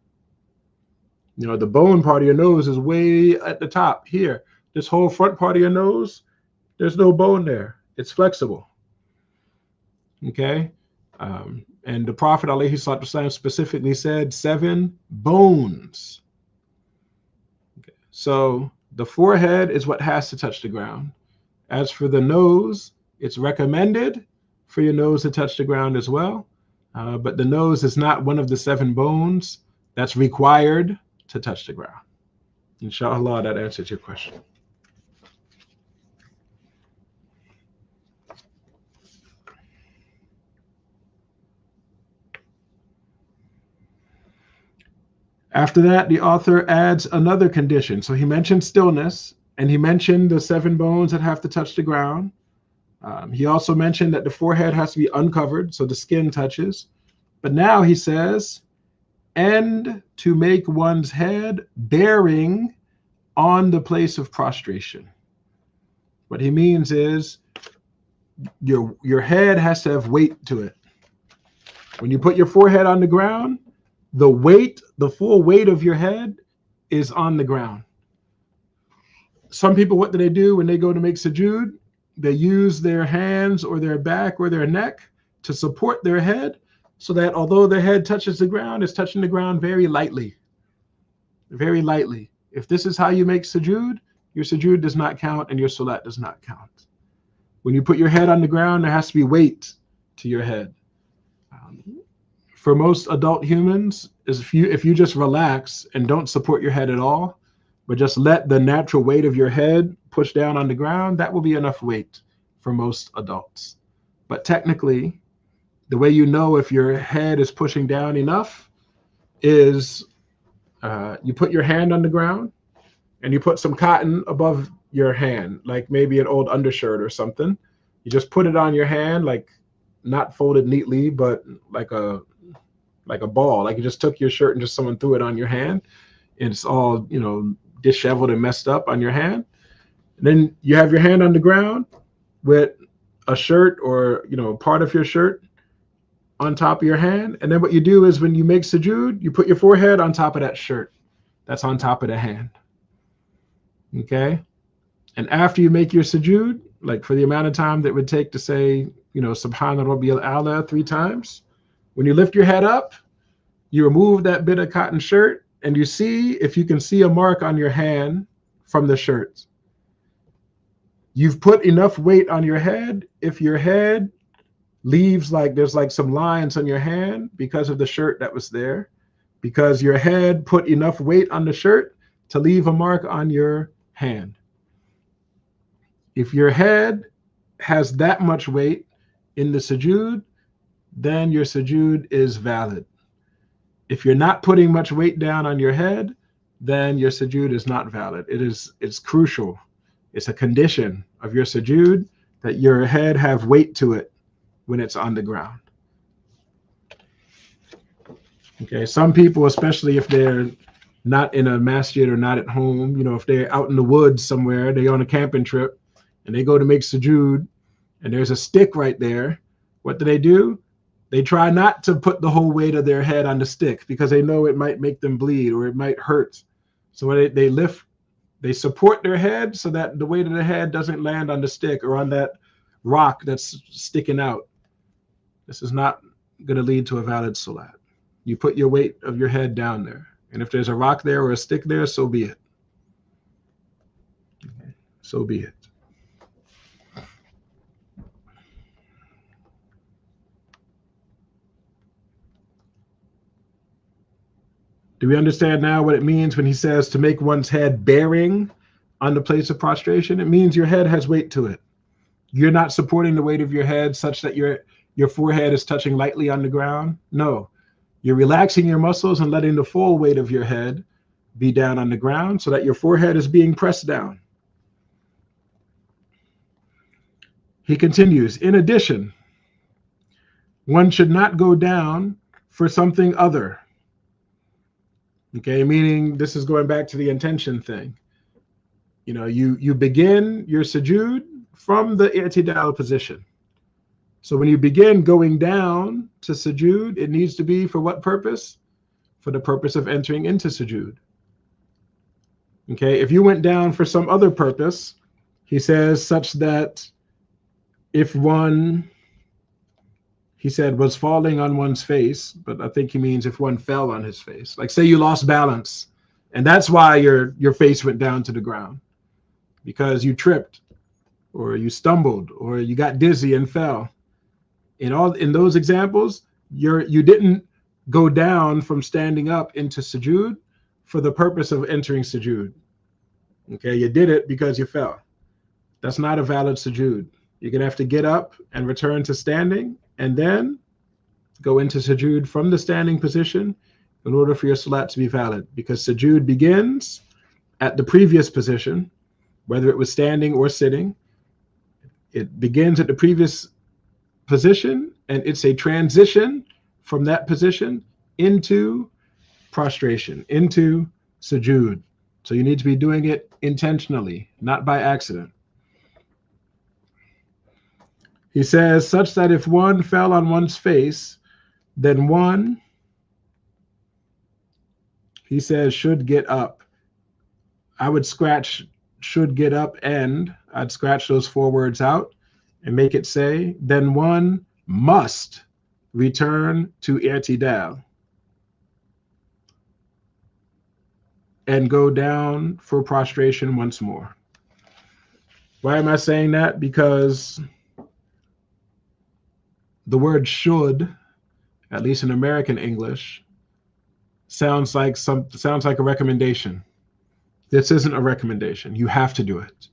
The bone part of your nose is way at the top here. This whole front part of your nose, there's no bone there. It's flexible. Okay? And the Prophet ﷺ specifically said 7 bones. Okay. So the forehead is what has to touch the ground. As for the nose, it's recommended for your nose to touch the ground as well. But the nose is not one of the 7 bones that's required to touch the ground. Inshallah, that answers your question. After that, the author adds another condition. So he mentioned stillness, and he mentioned the 7 bones that have to touch the ground. He also mentioned that the forehead has to be uncovered, so the skin touches. But now he says, and to make one's head bearing on the place of prostration. What he means is your head has to have weight to it. When you put your forehead on the ground, the full weight of your head is on the ground. Some people, what do when they go to make sujood? They use their hands or their back or their neck to support their head, so that although their head touches the ground, it's touching the ground very lightly. Very lightly. If this is how you make sujood, your sujood does not count and your salat does not count. When you put your head on the ground, there has to be weight to your head. For most adult humans, is if you just relax and don't support your head at all, but just let the natural weight of your head push down on the ground, that will be enough weight for most adults. But technically, the way you know if your head is pushing down enough is you put your hand on the ground and you put some cotton above your hand, like maybe an old undershirt or something. You just put it on your hand, like not folded neatly, but like a ball. Like you just took your shirt and just someone threw it on your hand, and it's all, you know, disheveled and messed up on your hand. And then you have your hand on the ground with a shirt or, you know, part of your shirt on top of your hand. And then what you do is when you make sujood, you put your forehead on top of that shirt that's on top of the hand. Okay? And after you make your sujood, like for the amount of time that would take to say, you know, Subhana Rabbiyal A'la 3 times, when you lift your head up, you remove that bit of cotton shirt and you see if you can see a mark on your hand from the shirt. You've put enough weight on your head. If your head leaves, like there's like some lines on your hand because of the shirt that was there, because your head put enough weight on the shirt to leave a mark on your hand. If your head has that much weight in the sujood, then your sujood is valid. If you're not putting much weight down on your head, then your sujood is not valid. It's crucial. It's a condition of your sujood that your head have weight to it when it's on the ground. Okay, some people, especially if they're not in a masjid or not at home, you know, if they're out in the woods somewhere, they're on a camping trip and they go to make sujood and there's a stick right there, what do? They try not to put the whole weight of their head on the stick because they know it might make them bleed or it might hurt. So they support their head so that the weight of the head doesn't land on the stick or on that rock that's sticking out. This is not going to lead to a valid salat. You put your weight of your head down there. And if there's a rock there or a stick there, so be it. Okay. So be it. Do we understand now what it means when he says to make one's head bearing on the place of prostration? It means your head has weight to it. You're not supporting the weight of your head such that your forehead is touching lightly on the ground. No, you're relaxing your muscles and letting the full weight of your head be down on the ground so that your forehead is being pressed down. He continues, in addition, one should not go down for something other. Okay, meaning this is going back to the intention thing. You know, you begin your sujood from the i'tidal position. So when you begin going down to sujood, it needs to be for what purpose? For the purpose of entering into sujood. Okay, if you went down for some other purpose, he says, such that if one, he said, was falling on one's face, but I think he means if one fell on his face. Like say you lost balance, and that's why your face went down to the ground, because you tripped, or you stumbled, or you got dizzy and fell. In those examples, you didn't go down from standing up into sujood for the purpose of entering sujood. Okay, you did it because you fell. That's not a valid sujood. You're gonna have to get up and return to standing, and then go into sujood from the standing position in order for your salat to be valid, because sujood begins at the previous position, whether it was standing or sitting. It begins at the previous position, and it's a transition from that position into prostration, into sujood. So you need to be doing it intentionally, not by accident. He says, such that if one fell on one's face, then one, he says, should get up. I would scratch should get up, and I'd scratch those 4 words out and make it say, then one must return to i'tidal and go down for prostration once more. Why am I saying that? Because the word should, at least in American English, sounds like a recommendation. This isn't a recommendation. You have to do it.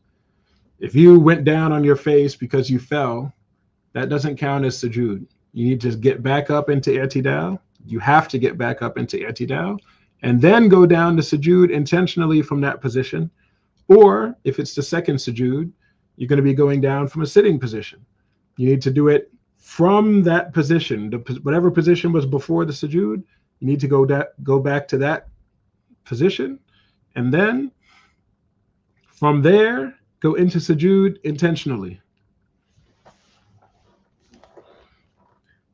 If you went down on your face because you fell, that doesn't count as sujood. You need to get back up into i'tidal. You have to get back up into i'tidal and then go down to sujood intentionally from that position. Or if it's the second sujood, you're going to be going down from a sitting position. You need to do it from that position. Whatever position was before the sujood, you need to go back to that position. And then from there, go into sujood intentionally.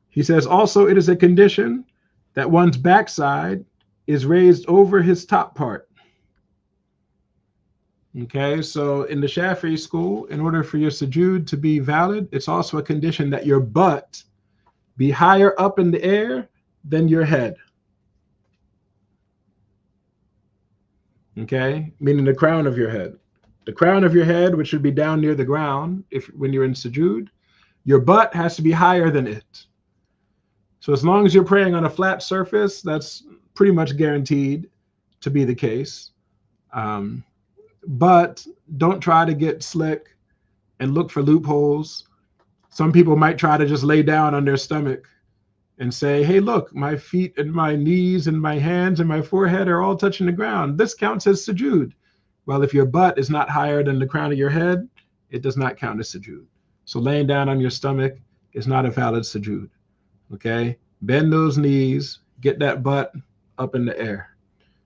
He says also it is a condition that one's backside is raised over his top part. Okay, so in the Shafi'i school, in order for your sujood to be valid, it's also a condition that your butt be higher up in the air than your head. Okay, meaning the crown of your head. The crown of your head, which should be down near the ground when you're in sujood, your butt has to be higher than it. So as long as you're praying on a flat surface, that's pretty much guaranteed to be the case. But don't try to get slick and look for loopholes. Some people might try to just lay down on their stomach and say, hey, look, my feet and my knees and my hands and my forehead are all touching the ground. This counts as sujood. Well, if your butt is not higher than the crown of your head, it does not count as sujood. So laying down on your stomach is not a valid sujood. Okay? Bend those knees, get that butt up in the air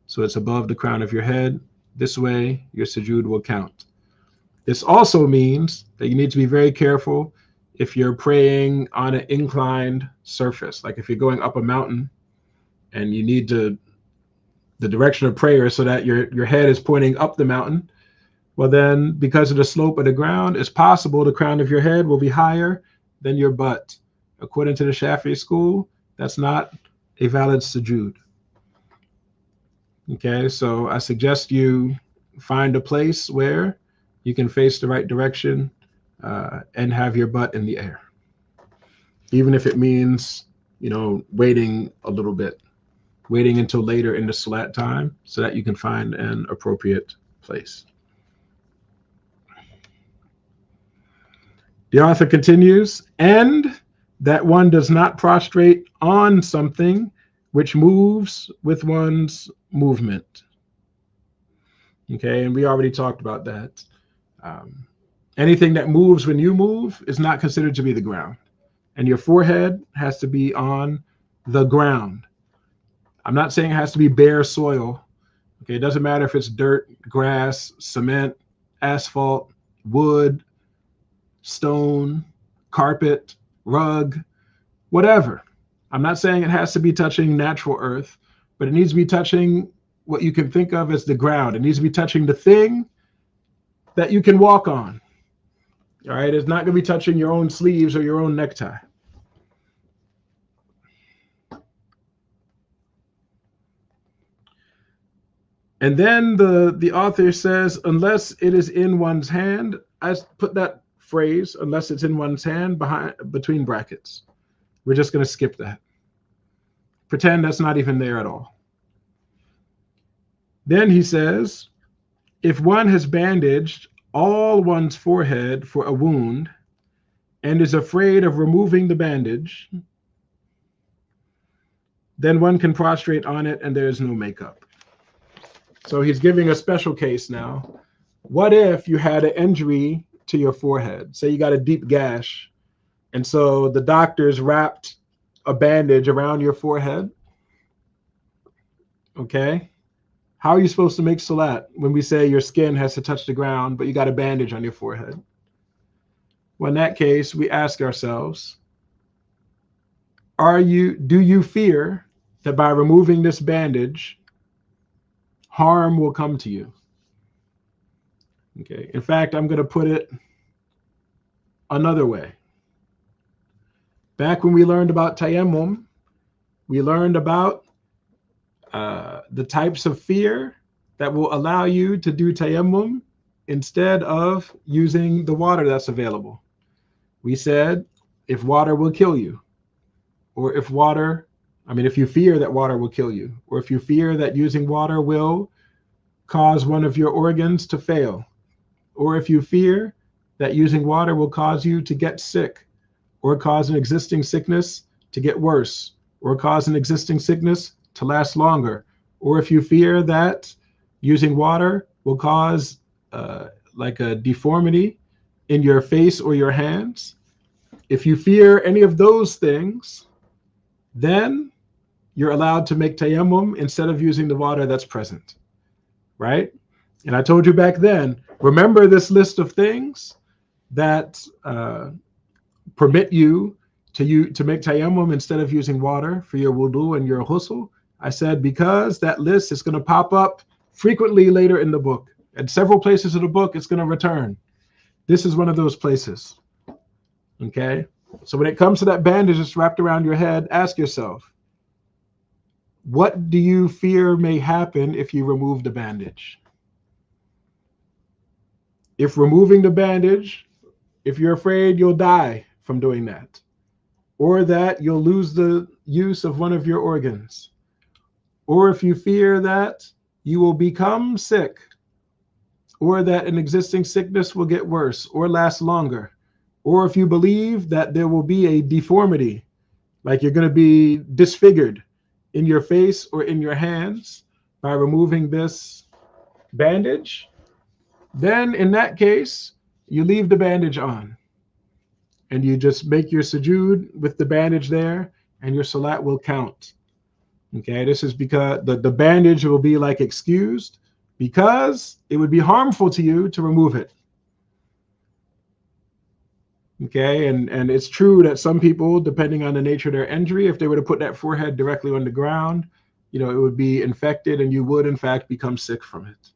so it's above the crown of your head. This way, your sujood will count. This also means that you need to be very careful if you're praying on an inclined surface. Like if you're going up a mountain and you need the direction of prayer so that your head is pointing up the mountain, well then, because of the slope of the ground, it's possible the crown of your head will be higher than your butt. According to the Shafi'i school, that's not a valid sujood. Okay, so I suggest you find a place where you can face the right direction and have your butt in the air, even if it means, waiting a little bit, waiting until later in the salat time so that you can find an appropriate place. The author continues, and that one does not prostrate on something which moves with one's movement. Okay, and we already talked about that. Anything that moves when you move is not considered to be the ground. And your forehead has to be on the ground. I'm not saying it has to be bare soil. Okay, it doesn't matter if it's dirt, grass, cement, asphalt, wood, stone, carpet, rug, whatever. I'm not saying it has to be touching natural earth, but it needs to be touching what you can think of as the ground. It needs to be touching the thing that you can walk on. All right, it's not going to be touching your own sleeves or your own necktie. And then the author says, unless it is in one's hand, I put that phrase, unless it's in one's hand, between brackets. We're just going to skip that. Pretend that's not even there at all. Then he says, if one has bandaged all one's forehead for a wound and is afraid of removing the bandage, then one can prostrate on it and there is no makeup. So he's giving a special case now. What if you had an injury to your forehead? Say you got a deep gash, and so the doctors wrapped a bandage around your forehead. Okay? How are you supposed to make salat when we say your skin has to touch the ground, but you got a bandage on your forehead? Well, in that case, we ask ourselves, do you fear that by removing this bandage, harm will come to you? Okay. In fact, I'm going to put it another way. Back when we learned about tayammum, we learned about the types of fear that will allow you to do tayammum instead of using the water that's available. We said if water will kill you, or if water I mean, if you fear that water will kill you, or if you fear that using water will cause one of your organs to fail, or if you fear that using water will cause you to get sick, or cause an existing sickness to get worse, or cause an existing sickness to last longer, or if you fear that using water will cause like a deformity in your face or your hands, if you fear any of those things, then you're allowed to make tayammum instead of using the water that's present, right? And I told you back then, remember this list of things that permit you to make tayammum instead of using water for your wudu and your ghusl. I said because that list is going to pop up frequently later in the book. At several places of the book, it's going to return. This is one of those places. Okay? So when it comes to that bandage that's wrapped around your head, ask yourself, what do you fear may happen if you remove the bandage? If removing the bandage, if you're afraid you'll die from doing that, or that you'll lose the use of one of your organs, or if you fear that you will become sick, or that an existing sickness will get worse or last longer, or if you believe that there will be a deformity, like you're going to be disfigured in your face or in your hands by removing this bandage, then in that case, you leave the bandage on and you just make your sujood with the bandage there and your salat will count. Okay, this is because the bandage will be like excused because it would be harmful to you to remove it. Okay, and it's true that some people, depending on the nature of their injury, if they were to put that forehead directly on the ground, it would be infected and you would in fact become sick from it.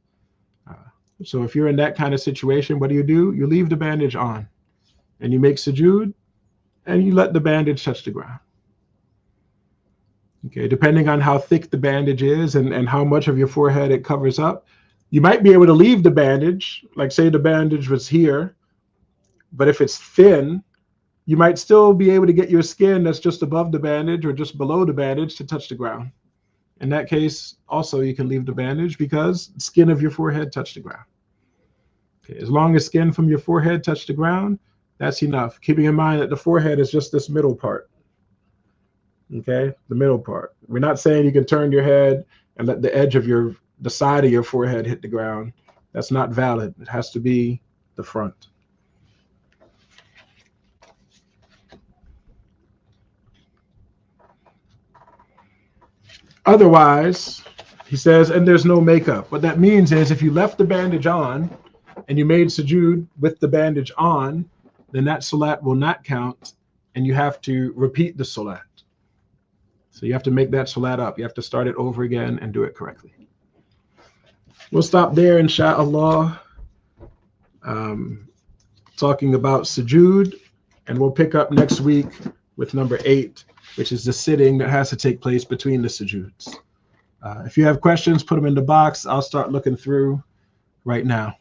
So if you're in that kind of situation, what do? You leave the bandage on and you make sujood and you let the bandage touch the ground. Okay, depending on how thick the bandage is and how much of your forehead it covers up, you might be able to leave the bandage, like say the bandage was here, but if it's thin, you might still be able to get your skin that's just above the bandage or just below the bandage to touch the ground. In that case, also you can leave the bandage because the skin of your forehead touched the ground. Okay, as long as skin from your forehead touched the ground, that's enough. Keeping in mind that the forehead is just this middle part. Okay, the middle part. We're not saying you can turn your head and let the edge of the side of your forehead hit the ground. That's not valid. It has to be the front. Otherwise, he says, and there's no makeup. What that means is if you left the bandage on and you made sujood with the bandage on, then that salat will not count and you have to repeat the salat. So you have to make that salat up. You have to start it over again and do it correctly. We'll stop there, inshallah, talking about sujood, and we'll pick up next week with number 8, which is the sitting that has to take place between the sujoods. If you have questions, put them in the box. I'll start looking through right now.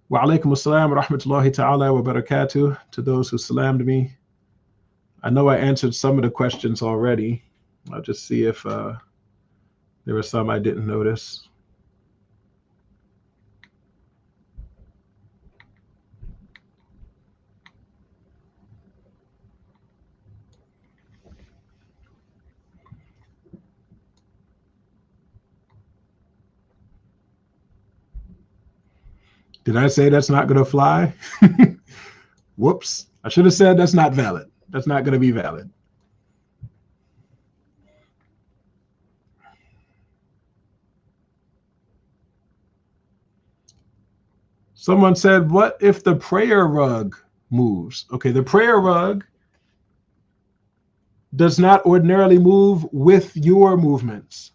Wa alaikum assalam wa rahmatullahi ta'ala wa barakatuh to those who salamed me. I know I answered some of the questions already. I'll just see if there were some I didn't notice. Did I say that's not going to fly? Whoops. I should have said that's not valid. That's not going to be valid. Someone said, what if the prayer rug moves? Okay, the prayer rug does not ordinarily move with your movements.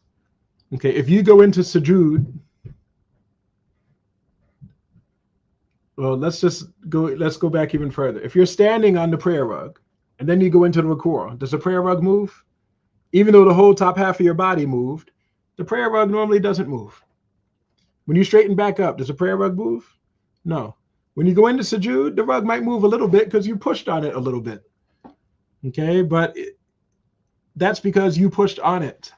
Okay, if you go into sujood, well, let's go back even further. If you're standing on the prayer rug and then you go into the ruku', does the prayer rug move? Even though the whole top half of your body moved, the prayer rug normally doesn't move. When you straighten back up, does the prayer rug move? No. When you go into sujood, the rug might move a little bit because you pushed on it a little bit. Okay, but that's because you pushed on it,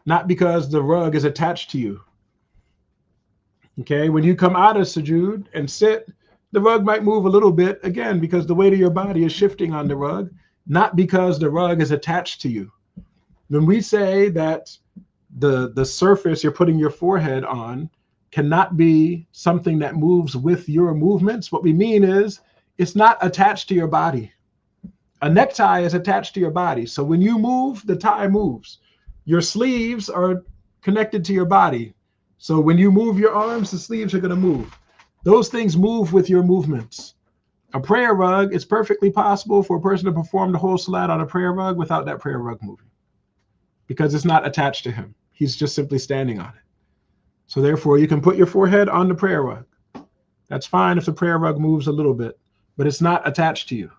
not because the rug is attached to you. Okay, when you come out of sujood and sit, the rug might move a little bit, again, because the weight of your body is shifting on the rug, not because the rug is attached to you. When we say that the surface you're putting your forehead on cannot be something that moves with your movements, what we mean is it's not attached to your body. A necktie is attached to your body. So when you move, the tie moves. Your sleeves are connected to your body. So when you move your arms, the sleeves are going to move. Those things move with your movements. A prayer rug, it's perfectly possible for a person to perform the whole salat on a prayer rug without that prayer rug moving, because it's not attached to him. He's just simply standing on it. So therefore, you can put your forehead on the prayer rug. That's fine if the prayer rug moves a little bit, but it's not attached to you.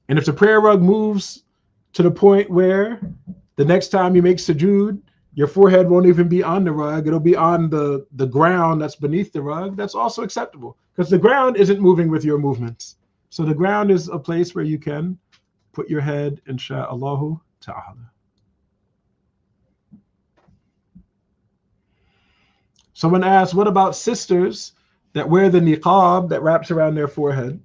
And if the prayer rug moves to the point where the next time you make sujood, your forehead won't even be on the rug, it'll be on the ground that's beneath the rug, that's also acceptable, because the ground isn't moving with your movements. So the ground is a place where you can put your head, insha'Allah ta'ala. Someone asked, what about sisters that wear the niqab that wraps around their forehead?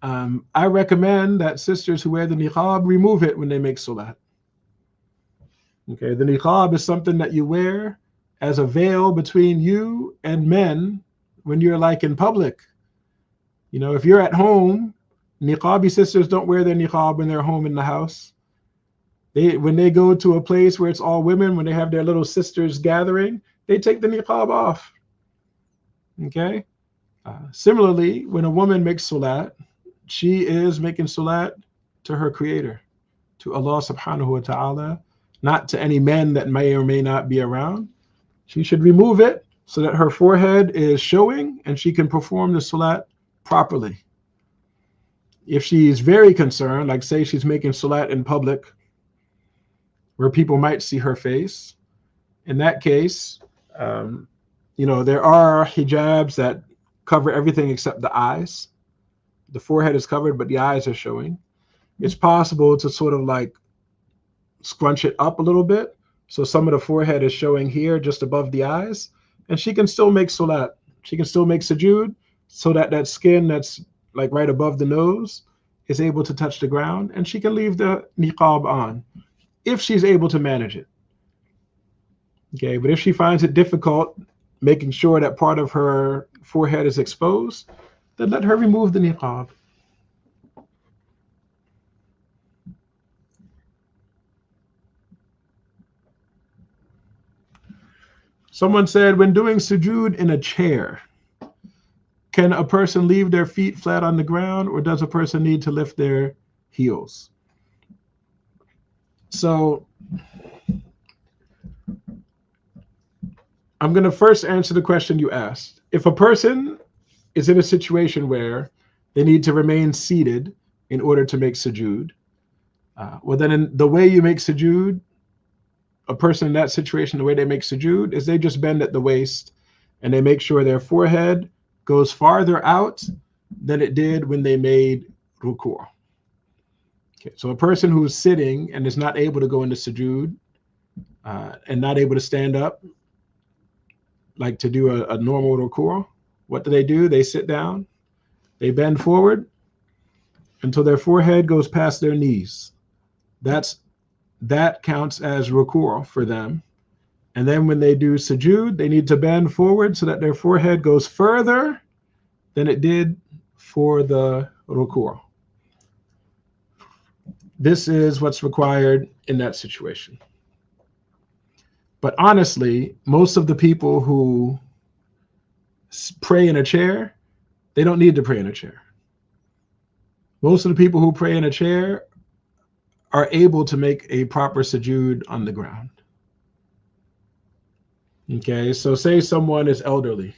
I recommend that sisters who wear the niqab remove it when they make salat. Okay, the niqab is something that you wear as a veil between you and men when you're like in public. You know, if you're at home, niqabi sisters don't wear their niqab when they're home in the house. When they go to a place where it's all women, when they have their little sisters gathering, they take the niqab off. Okay? Similarly, when a woman makes salat, she is making salat to her creator, to Allah subhanahu wa ta'ala, not to any men that may or may not be around. She should remove it so that her forehead is showing and she can perform the salat properly. If she's very concerned, like say she's making salat in public where people might see her face, in that case, there are hijabs that cover everything except the eyes. The forehead is covered, but the eyes are showing. It's possible to sort of like scrunch it up a little bit, so some of the forehead is showing here just above the eyes, and she can still make salat. She can still make sujood, so that that skin that's like right above the nose is able to touch the ground, and she can leave the niqab on if she's able to manage it. Okay, but if she finds it difficult making sure that part of her forehead is exposed, then let her remove the niqab. Someone said, when doing sujood in a chair, can a person leave their feet flat on the ground, or does a person need to lift their heels? So I'm going to first answer the question you asked. If a person is in a situation where they need to remain seated in order to make sujood, well, then in the way you make sujood, a person in that situation, the way they make sujood is they just bend at the waist and they make sure their forehead goes farther out than it did when they made ruku'. Okay, so a person who's sitting and is not able to go into sujood and not able to stand up, like to do a normal ruku', what do? They sit down, they bend forward until their forehead goes past their knees. That counts as ruku' for them. And then when they do sujood, they need to bend forward so that their forehead goes further than it did for the ruku'. This is what's required in that situation. But honestly, most of the people who pray in a chair, they don't need to pray in a chair. Most of the people who pray in a chair are able to make a proper sujood on the ground. Okay, so say someone is elderly.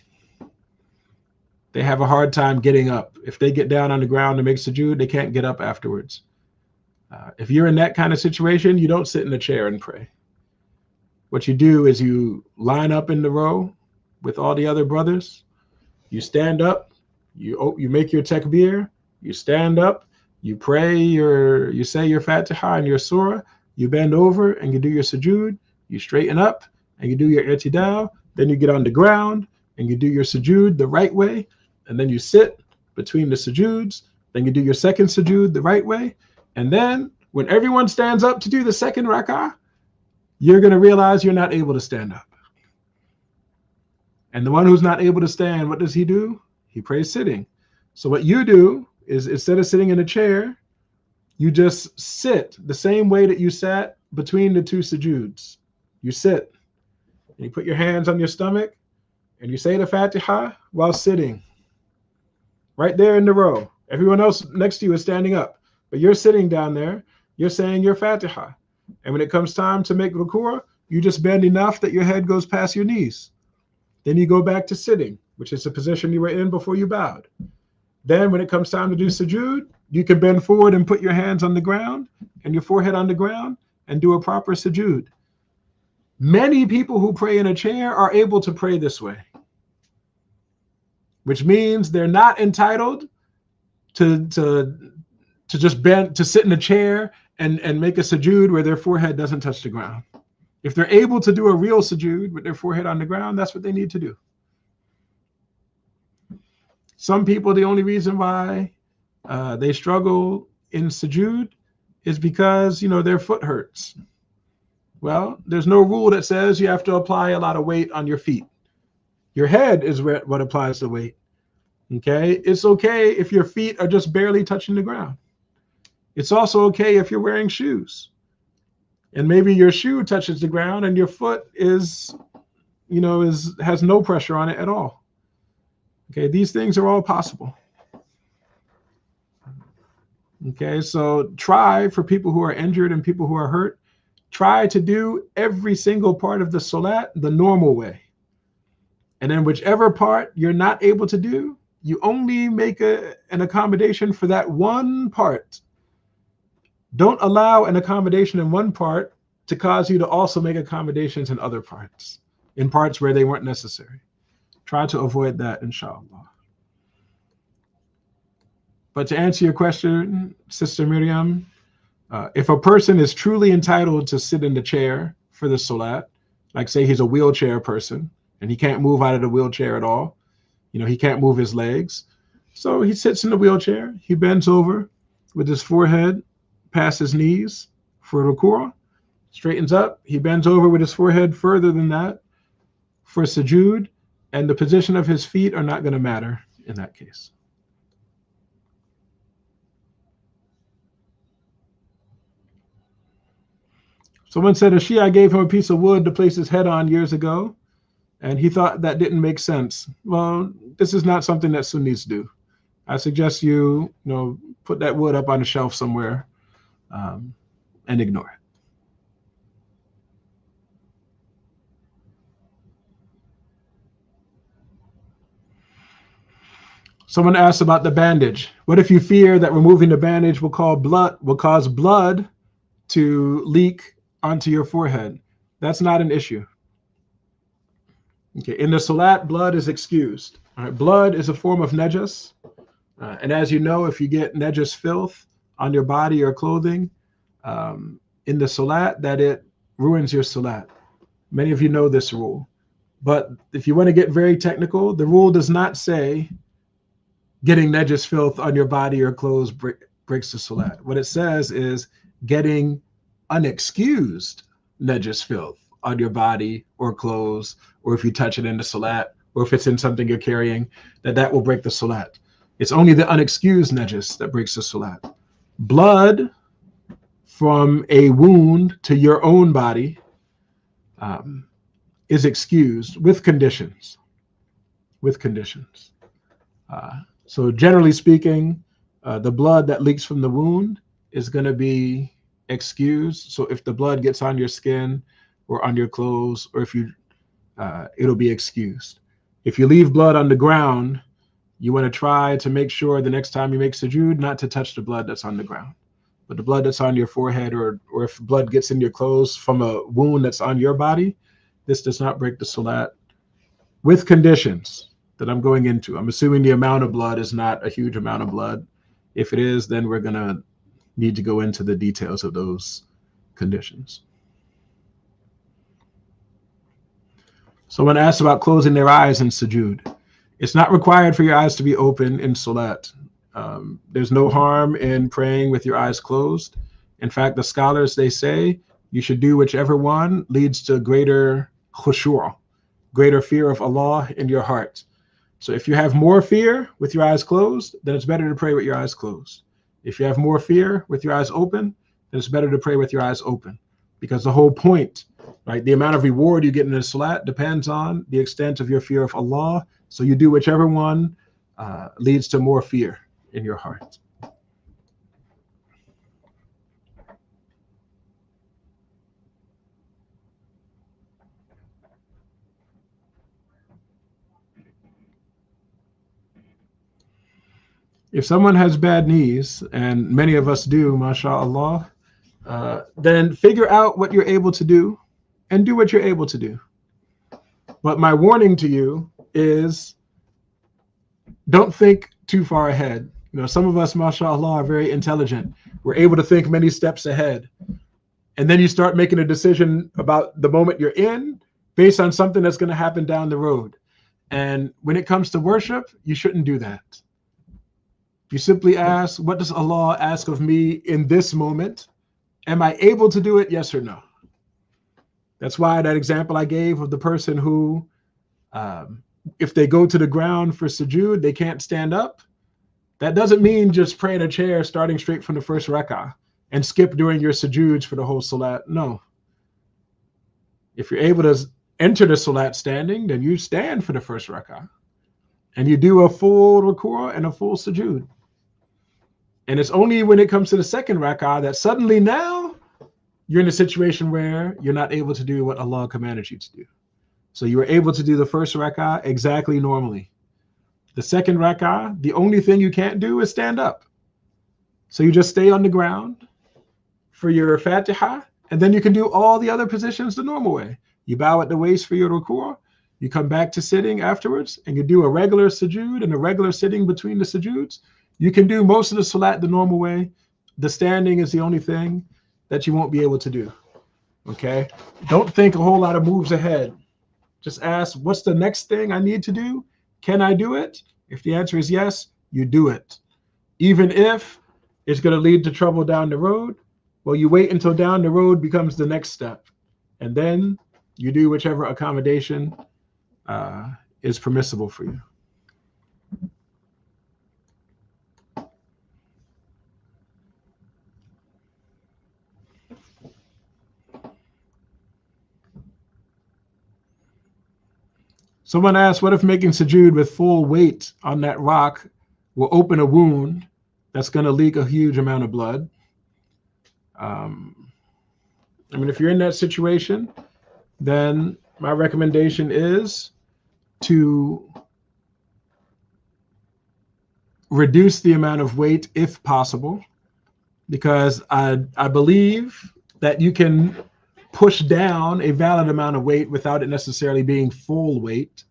They have a hard time getting up. If they get down on the ground to make sujood, they can't get up afterwards. If you're in that kind of situation, you don't sit in a chair and pray. What you do is you line up in the row with all the other brothers. You stand up, you make your takbir, you stand up, You pray you say your Fatiha and your surah, you bend over and you do your sujood, you straighten up and you do your i'tidal, then you get on the ground and you do your sujood the right way, and then you sit between the sujoods, then you do your second sujood the right way, and then when everyone stands up to do the second rak'ah, you're going to realize you're not able to stand up. And the one who's not able to stand, what does he do? He prays sitting. So what you do is, instead of sitting in a chair, you just sit the same way that you sat between the two sujoods. You sit, and you put your hands on your stomach, and you say the Fatiha while sitting. Right there in the row. Everyone else next to you is standing up, but you're sitting down there, you're saying your Fatiha. And when it comes time to make ruku', you just bend enough that your head goes past your knees. Then you go back to sitting, which is the position you were in before you bowed. Then when it comes time to do sujood, you can bend forward and put your hands on the ground and your forehead on the ground and do a proper sujood. Many people who pray in a chair are able to pray this way, which means they're not entitled to just bend, to sit in a chair and make a sujood where their forehead doesn't touch the ground. If they're able to do a real sujood with their forehead on the ground, that's what they need to do. Some people, the only reason why they struggle in sujood is because, their foot hurts. Well, there's no rule that says you have to apply a lot of weight on your feet. Your head is what applies the weight. Okay? It's okay if your feet are just barely touching the ground. It's also okay if you're wearing shoes, and maybe your shoe touches the ground and your foot has no pressure on it at all. Okay, these things are all possible. Okay, so try, for people who are injured and people who are hurt, try to do every single part of the salat the normal way. And then whichever part you're not able to do, you only make an accommodation for that one part. Don't allow an accommodation in one part to cause you to also make accommodations in other parts, in parts where they weren't necessary. Try to avoid that, inshallah. But to answer your question, Sister Miriam, if a person is truly entitled to sit in the chair for the salat, like say he's a wheelchair person and he can't move out of the wheelchair at all, he can't move his legs, so he sits in the wheelchair, he bends over with his forehead past his knees for ruku', straightens up, he bends over with his forehead further than that for sujood, and the position of his feet are not going to matter in that case. Someone said a Shia gave him a piece of wood to place his head on years ago, and he thought that didn't make sense. Well, this is not something that Sunnis do. I suggest you put that wood up on a shelf somewhere and ignore it. Someone asked about the bandage. What if you fear that removing the bandage will cause blood to leak onto your forehead? That's not an issue. Okay, in the salat, blood is excused. All right, blood is a form of najas, and as you know, if you get najas filth on your body or clothing in the salat, that it ruins your salat. Many of you know this rule, but if you want to get very technical, the rule does not say getting najas filth on your body or clothes breaks the salat. What it says is getting unexcused najas filth on your body or clothes, or if you touch it in the salat, or if it's in something you're carrying, that will break the salat. It's only the unexcused najas that breaks the salat. Blood from a wound to your own body is excused with conditions. So generally speaking, the blood that leaks from the wound is going to be excused. So if the blood gets on your skin or on your clothes, or if it'll be excused. If you leave blood on the ground, you want to try to make sure the next time you make sujood not to touch the blood that's on the ground. But the blood that's on your forehead, or if blood gets in your clothes from a wound that's on your body, this does not break the salat, with conditions that I'm going into. I'm assuming the amount of blood is not a huge amount of blood, If it is, then we're going to need to go into the details of those conditions. Someone asked about closing their eyes in sujood. It's not required for your eyes to be open in salat. There's no harm in praying with your eyes closed. In fact, the scholars, they say you should do whichever one leads to greater khushu', greater fear of Allah in your heart. So if you have more fear with your eyes closed, then it's better to pray with your eyes closed. If you have more fear with your eyes open, then it's better to pray with your eyes open. Because the whole point, right, the amount of reward you get in the salat depends on the extent of your fear of Allah. So you do whichever one leads to more fear in your heart. If someone has bad knees, and many of us do, mashallah, then figure out what you're able to do and do what you're able to do. But my warning to you is don't think too far ahead. You know, some of us, mashallah, are very intelligent. We're able to think many steps ahead. And then you start making a decision about the moment you're in based on something that's going to happen down the road. And when it comes to worship, you shouldn't do that. You simply ask, what does Allah ask of me in this moment? Am I able to do it? Yes or no? That's why that example I gave of the person who, if they go to the ground for sujood, they can't stand up. That doesn't mean just pray in a chair starting straight from the first rak'ah and skip during your sujoods for the whole salat. No. If you're able to enter the salat standing, then you stand for the first rak'ah and you do a full ruku' and a full sujood. And it's only when it comes to the second rak'ah that suddenly now you're in a situation where you're not able to do what Allah commanded you to do. So you were able to do the first rak'ah exactly normally. The second rak'ah, the only thing you can't do is stand up. So you just stay on the ground for your Fatiha, and then you can do all the other positions the normal way. You bow at the waist for your ruku', you come back to sitting afterwards, and you do a regular sujood and a regular sitting between the sujoods. You can do most of the salat the normal way. The standing is the only thing that you won't be able to do. Okay? Don't think a whole lot of moves ahead. Just ask, what's the next thing I need to do? Can I do it? If the answer is yes, you do it. Even if it's going to lead to trouble down the road, well, you wait until down the road becomes the next step. And then you do whichever accommodation is permissible for you. Someone asked, what if making sujood with full weight on that rock will open a wound that's going to leak a huge amount of blood? I mean, if you're in that situation, then my recommendation is to reduce the amount of weight if possible, because I believe that you can push down a valid amount of weight without it necessarily being full weight.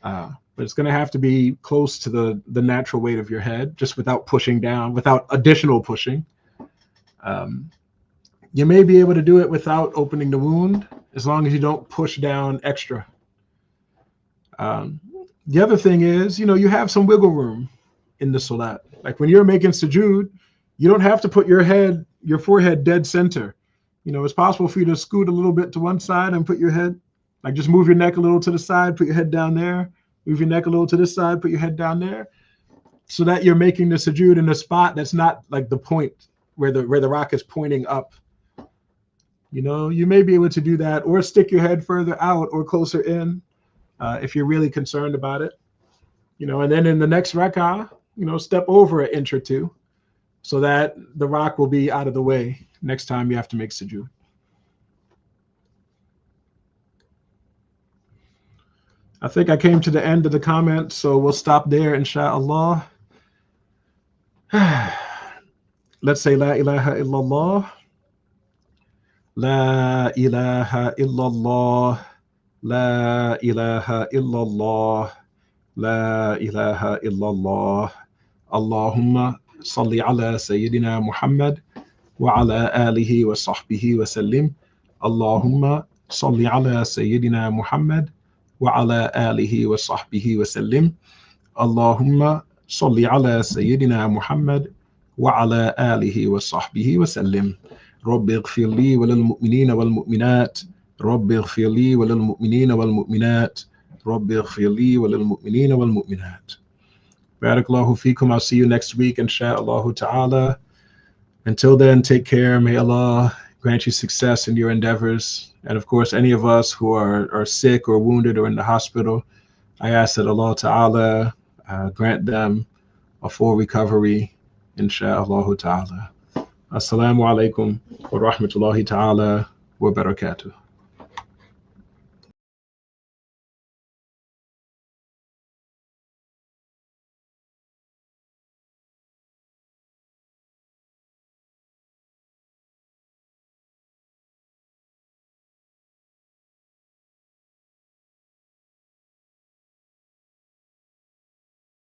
But it's going to have to be close to the natural weight of your head, just without pushing down, without additional pushing. You may be able to do it without opening the wound, as long as you don't push down extra. The other thing is, you have some wiggle room in the salat. Like when you're making sujood, you don't have to put your forehead dead center. It's possible for you to scoot a little bit to one side and put your head, like just move your neck a little to the side, put your head down there, move your neck a little to this side, put your head down there, so that you're making the sujood in a spot that's not like the point where the rock is pointing up. You may be able to do that, or stick your head further out or closer in if you're really concerned about it. And then in the next rak'ah, step over an inch or two so that the rock will be out of the way next time you have to make sujood. I think I came to the end of the comments, so we'll stop there, inshallah. Let's say La ilaha illallah. La ilaha illallah. La ilaha illallah. La ilaha illallah. Allahumma صل على سيدنا محمد وعلى آله وصحبه وسلم. اللهم صل على سيدنا محمد وعلى آله وصحبه وسلم. اللهم صل على سيدنا محمد وعلى آله وصحبه وسلم. رب اغفر لي وللمؤمنين والمؤمنات. رب اغفر لي وللمؤمنين والمؤمنات. رب اغفر لي وللمؤمنين والمؤمنات. Barakallahu feekum. I'll see you next week, insha'Allah ta'ala. Until then, take care. May Allah grant you success in your endeavors. And of course, any of us who are sick or wounded or in the hospital, I ask that Allah ta'ala grant them a full recovery, insha'Allah ta'ala. Assalamu alaikum wa rahmatullahi ta'ala wa barakatuh.